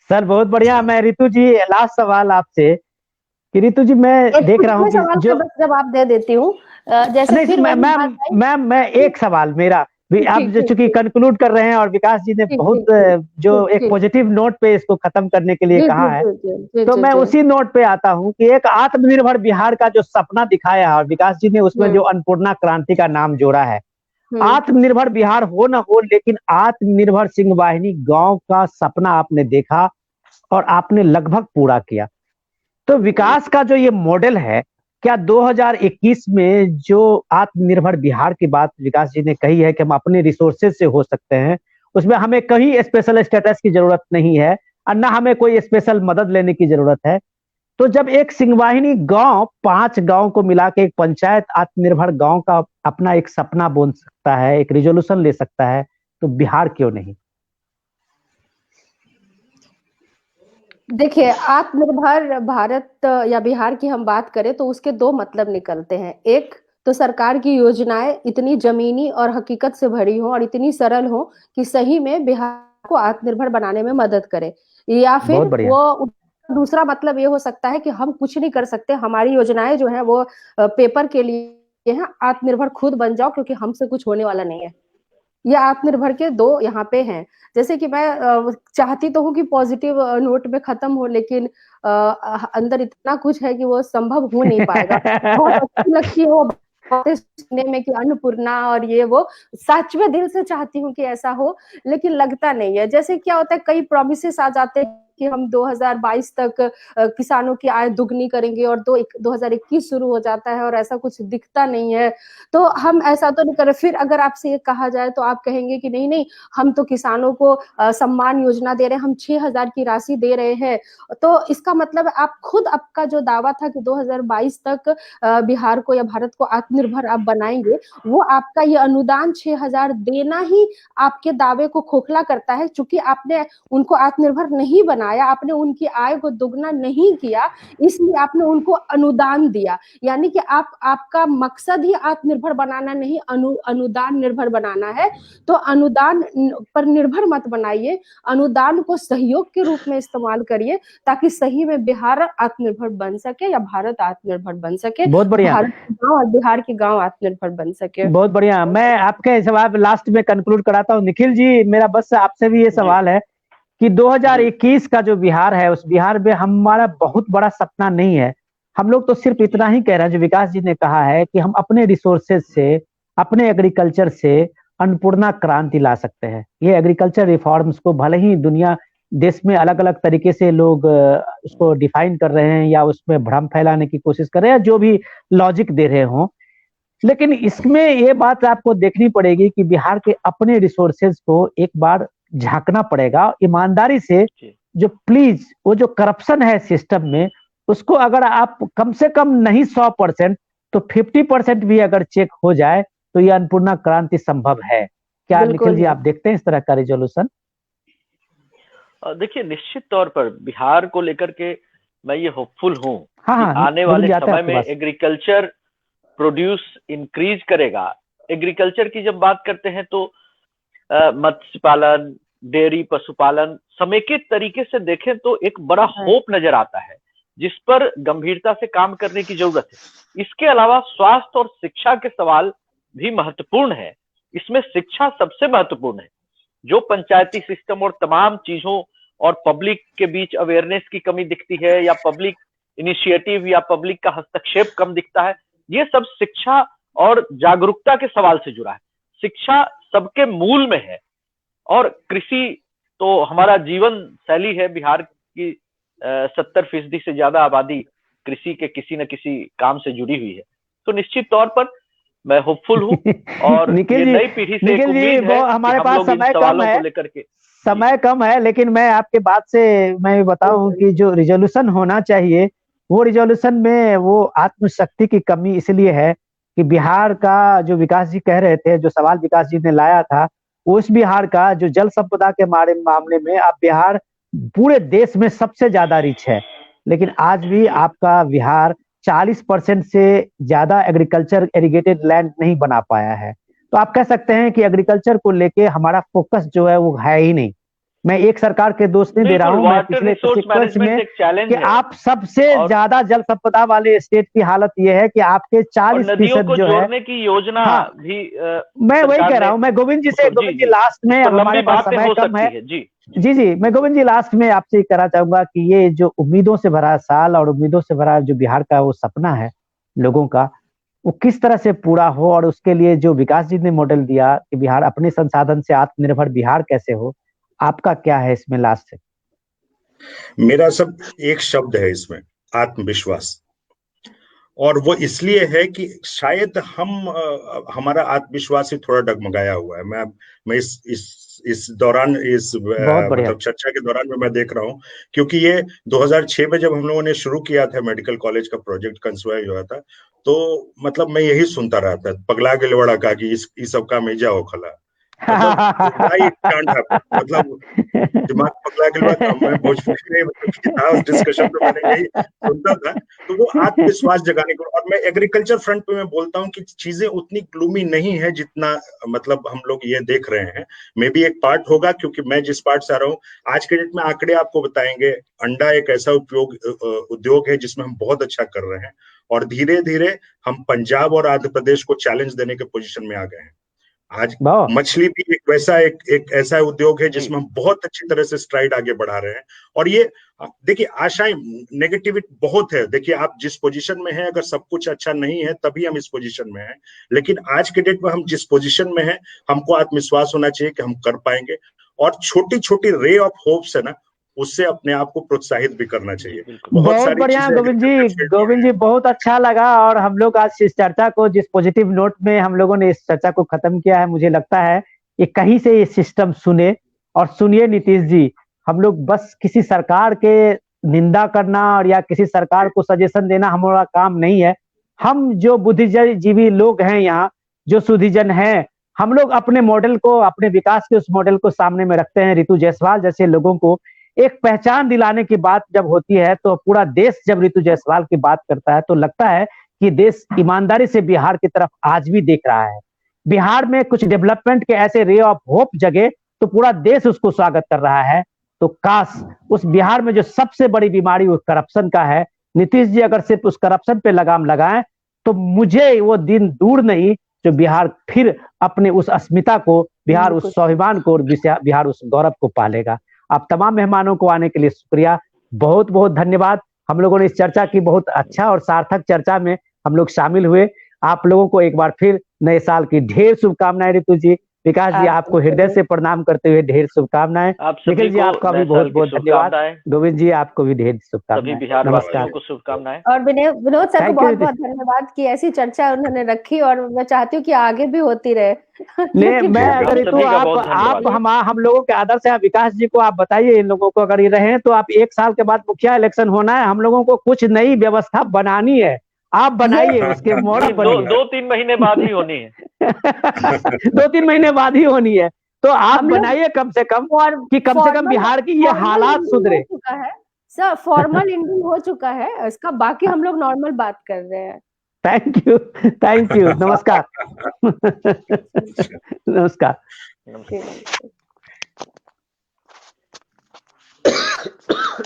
सर बहुत बढ़िया। मैं ऋतु जी, लास्ट सवाल आपसे कि ऋतु जी, मैं देख रहा हूँ जो जवाब दे देती हूँ, जैसे नहीं, फिर मैं एक सवाल मेरा भी, आप चूंकि कंक्लूड कर रहे हैं और विकास जी ने बहुत जो एक पॉजिटिव नोट पे इसको खत्म करने के लिए कहा है, तो मैं उसी नोट पे आता हूं कि एक आत्मनिर्भर बिहार का जो सपना दिखाया है और विकास जी ने उसमें जो अन्नपूर्णा क्रांति का नाम जोड़ा है, आत्मनिर्भर बिहार हो ना हो, लेकिन आत्मनिर्भर सिंह वाहिनी गांव का सपना आपने देखा और आपने लगभग पूरा किया। तो विकास का जो ये मॉडल है, क्या 2021 में जो आत्मनिर्भर बिहार की बात विकास जी ने कही है कि हम अपने रिसोर्सेज से हो सकते हैं, उसमें हमें कहीं स्पेशल स्टेटस की जरूरत नहीं है और ना हमें कोई स्पेशल मदद लेने की जरूरत है। तो जब एक सिंहवाहिनी गांव 5 गांव को मिला के एक पंचायत आत्मनिर्भर गांव का अपना एक सपना बोल सकता है, एक रिजोल्यूशन ले सकता है, तो बिहार क्यों नहीं? देखिए, आत्मनिर्भर भारत या बिहार की हम बात करें तो उसके 2 मतलब निकलते हैं। एक तो सरकार की योजनाएं इतनी जमीनी और हकीकत से भरी हो और इतनी सरल हो कि सही में बिहार को आत्मनिर्भर बनाने में मदद करे, या फिर वो दूसरा मतलब ये हो सकता है कि हम कुछ नहीं कर सकते, हमारी योजनाएं जो है वो पेपर के लिए हैं, आत्मनिर्भर खुद बन जाओ क्योंकि हमसे कुछ होने वाला नहीं है। ये आत्मनिर्भर के 2 यहाँ पे हैं। जैसे कि मैं चाहती तो हूँ कि पॉजिटिव नोट में खत्म हो, लेकिन अंदर इतना कुछ है कि वो संभव हो नहीं पाएगा। बहुत अच्छी लगती है वो बातें सुनने में कि अन्नपूर्णा और ये वो, सच में दिल से चाहती हूँ कि ऐसा हो, लेकिन लगता नहीं है। जैसे क्या होता है, कई प्रोमिसेस आ जाते हैं कि हम 2022 तक किसानों की आय दुगनी करेंगे और 2021 शुरू हो जाता है और ऐसा कुछ दिखता नहीं है। तो हम ऐसा तो नहीं कर रहे। फिर अगर आपसे ये कहा जाए तो आप कहेंगे कि नहीं नहीं, हम तो किसानों को सम्मान योजना दे रहे हैं, हम 6,000 की राशि दे रहे हैं। तो इसका मतलब आप खुद, आपका जो दावा था कि 2022 तक बिहार को या भारत को आत्मनिर्भर आप बनाएंगे, वो आपका ये अनुदान 6,000 देना ही आपके दावे को खोखला करता है। चूंकि आपने उनको आत्मनिर्भर नहीं बनाया, आपने उनकी आय को दुगना नहीं किया, इसलिए आपने उनको अनुदान दिया। यानी कि आपका मकसद ही आत्मनिर्भर बनाना नहीं, अनुदान निर्भर बनाना है। तो अनुदान पर निर्भर मत बनाइए, अनुदान को सहयोग के रूप में इस्तेमाल करिए, ताकि सही में बिहार आत्मनिर्भर बन सके या भारत आत्मनिर्भर बन सके। बहुत बढ़िया। भारत के गांव और बिहार के गांव आत्मनिर्भर बन सके। बहुत बढ़िया। मैं आपके जवाब लास्ट में कंक्लूड कराता हूँ। निखिल जी, मेरा बस आपसे भी ये सवाल है कि 2021 का जो बिहार है, उस बिहार में हमारा बहुत बड़ा सपना नहीं है। हम लोग तो सिर्फ इतना ही कह रहे हैं जो विकास जी ने कहा है कि हम अपने रिसोर्सेज से, अपने एग्रीकल्चर से अन्नपूर्णा क्रांति ला सकते हैं। ये एग्रीकल्चर रिफॉर्म्स को भले ही दुनिया देश में अलग अलग तरीके से लोग उसको डिफाइन कर रहे हैं या उसमें भ्रम फैलाने की कोशिश कर रहे हैं, जो भी लॉजिक दे रहे हों, लेकिन इसमें ये बात आपको देखनी पड़ेगी कि बिहार के अपने रिसोर्सेज को एक बार झांकना पड़ेगा ईमानदारी से। जो प्लीज वो जो करप्शन है सिस्टम में, उसको अगर आप कम से कम नहीं 100% तो 50% भी अगर चेक हो जाए तो ये अन्नपूर्णा क्रांति संभव है। क्या निखिल जी आप देखते हैं इस तरह का रिजोल्यूशन? देखिए, निश्चित तौर पर बिहार को लेकर के मैं ये होपफुल हूँ कि हाँ, आने वाले समय में एग्रीकल्चर प्रोड्यूस इंक्रीज करेगा। एग्रीकल्चर की जब बात करते हैं तो मत्स्य पालन, डेयरी, पशुपालन समेकित तरीके से देखें तो एक बड़ा होप नजर आता है, जिस पर गंभीरता से काम करने की जरूरत है। इसके अलावा स्वास्थ्य और शिक्षा के सवाल भी महत्वपूर्ण है। इसमें शिक्षा सबसे महत्वपूर्ण है। जो पंचायती सिस्टम और तमाम चीजों और पब्लिक के बीच अवेयरनेस की कमी दिखती है, या पब्लिक इनिशिएटिव या पब्लिक का हस्तक्षेप कम दिखता है, ये सब शिक्षा और जागरूकता के सवाल से जुड़ा है। शिक्षा सबके मूल में है, और कृषि तो हमारा जीवन शैली है। बिहार की 70% से ज्यादा आबादी कृषि के किसी न किसी काम से जुड़ी हुई है। तो निश्चित तौर पर मैं होपफुल हूँ, और ये नई पीढ़ी से एक उम्मीद है हमारे कि पास हम लोग इन सवालों को लेकर के, समय कम है, लेकिन मैं आपके बात से मैं बताऊं कि जो रिजोल्यूशन होना चाहिए, वो रिजोल्यूशन में वो आत्मशक्ति की कमी इसलिए है कि बिहार का जो विकास जी कह रहे थे, जो सवाल विकास जी ने लाया था, उस बिहार का जो जल संपदा के मामले में अब बिहार पूरे देश में सबसे ज्यादा रिच है, लेकिन आज भी आपका बिहार 40% से ज्यादा एग्रीकल्चर इरिगेटेड लैंड नहीं बना पाया है। तो आप कह सकते हैं कि एग्रीकल्चर को लेके हमारा फोकस जो है वो है ही नहीं। मैं एक सरकार के दोष नहीं दे रहा हूं, मैं पिछले सीक्वेंस में कि आप सबसे ज्यादा जल संपदा वाले स्टेट की हालत ये है कि आपके 40% जो है की योजना भी मैं वही कह रहा हूं। मैं गोविंद जी लास्ट में, अब हमारे पास समय कम है जी, मैं गोविंद जी लास्ट में आपसे कहना चाहूंगा कि ये जो उम्मीदों से भरा साल और उम्मीदों से भरा जो बिहार का वो सपना है लोगों का, वो किस तरह से पूरा हो, और उसके लिए जो विकास जी ने मॉडल दिया कि बिहार अपने संसाधन से आत्मनिर्भर बिहार कैसे हो, आपका क्या है इसमें लास्ट से? मेरा सब एक शब्द है इसमें, आत्मविश्वास। और वो इसलिए है कि शायद हमारा आत्मविश्वास ही थोड़ा डगमगाया हुआ है। मैं इस दौरान बहुत बढ़िया। मतलब चर्चा के दौरान में मैं देख रहा हूँ, क्योंकि ये 2006 में जब हम लोगों ने शुरू किया था मेडिकल कॉलेज का प्रोजेक्ट कंसुआ हुआ था, तो मतलब मैं यही सुनता रहा था, पगला के लवड़ा का कि इस सब का में जाओ खला, मतलब why it can't happen? मतलब दिमाग पगला के बाद मैं भोजपुरी में मतलब था उस डिस्कशन में, मैंने यही सुनता था। तो वो आत्मविश्वास जगाने को, और मैं एग्रीकल्चर फ्रंट पे मैं बोलता हूँ कि चीजें उतनी ग्लूमी नहीं है जितना मतलब हम लोग ये देख रहे हैं। मे भी एक पार्ट होगा, क्योंकि मैं जिस पार्ट से आ रहा हूँ, आज के डेट में आंकड़े आपको बताएंगे, अंडा एक ऐसा उद्योग है जिसमें हम बहुत अच्छा कर रहे हैं, और धीरे धीरे हम पंजाब और आंध्र प्रदेश को चैलेंज देने के पोजीशन में आ गए हैं। आज मछली भी एक ऐसा उद्योग है जिसमें हम बहुत अच्छी तरह से स्ट्राइड आगे बढ़ा रहे हैं। और ये देखिए, आशाएं, नेगेटिविटी बहुत है। देखिए, आप जिस पोजीशन में हैं, अगर सब कुछ अच्छा नहीं है तभी हम इस पोजीशन में हैं, लेकिन आज के डेट में हम जिस पोजीशन में हैं, हमको आत्मविश्वास होना चाहिए कि हम कर पाएंगे, और छोटी छोटी रे ऑफ होप्स है ना, उससे अपने आप को प्रोत्साहित भी करना चाहिए। बहुत बढ़िया गोविंद जी, बहुत अच्छा लगा। और हम लोग आज इस चर्चा को, जिस पॉजिटिव नोट में हम लोगों ने इस चर्चा को खत्म किया है, मुझे लगता है कि कहीं से ये सिस्टम सुने। और सुनिए नीतीश जी, हम लोग बस किसी सरकार के निंदा करना और या किसी सरकार को सजेशन देना हमारा काम नहीं है। हम जो बुद्धिजीवी लोग हैं यहाँ, जो सुधीजन हैं, हम लोग अपने मॉडल को, अपने विकास के उस मॉडल को सामने में रखते हैं। ऋतु जायसवाल जैसे लोगों को एक पहचान दिलाने की बात जब होती है, तो पूरा देश जब ऋतु जायसवाल की बात करता है, तो लगता है कि देश ईमानदारी से बिहार की तरफ आज भी देख रहा है। बिहार में कुछ डेवलपमेंट के ऐसे रे ऑफ होप जगे तो पूरा देश उसको स्वागत कर रहा है। तो काश उस बिहार में जो सबसे बड़ी बीमारी वो करप्शन का है, नीतीश जी अगर सिर्फ उस करप्शन पे लगाम लगाएं, तो मुझे वो दिन दूर नहीं जो बिहार फिर अपने उस अस्मिता को, बिहार उस स्वाभिमान को और बिहार उस गौरव को पालेगा। आप तमाम मेहमानों को आने के लिए शुक्रिया, बहुत बहुत धन्यवाद। हम लोगों ने इस चर्चा की बहुत अच्छा और सार्थक चर्चा में हम लोग शामिल हुए। आप लोगों को एक बार फिर नए साल की ढेर शुभकामनाएं। ऋतु जी, विकास जी, आपको हृदय से प्रणाम करते हुए ढेर शुभकामनाएं। निखिल जी, आपका भी बहुत बहुत धन्यवाद। गोविंद जी, आपको भी ढेर शुभकामनाएं। नमस्कार, शुभकामनाएं। और विनोद सर को बहुत बहुत धन्यवाद कि ऐसी चर्चा उन्होंने रखी, और मैं चाहती हूँ कि आगे भी होती रहे। मैं अगर ऋतु आप हम लोगों के आदर से विकास जी को आप बताइए, इन लोगों को अगर ये रहे तो आप 1 साल के बाद मुखिया इलेक्शन होना है, हम लोगों को कुछ नई व्यवस्था बनानी है, आप बनाइए, उसके मॉडल बनिए। 2-3 महीने बाद ही होनी है। 2-3 महीने बाद ही होनी है, तो आप बनाइए कम से कम, कि कम से कम बिहार की ये हालात सुधरे। सर, फॉर्मल एंडिंग हो चुका है इसका, बाकी हम लोग नॉर्मल बात कर रहे हैं। थैंक यू, नमस्कार। नमस्कार।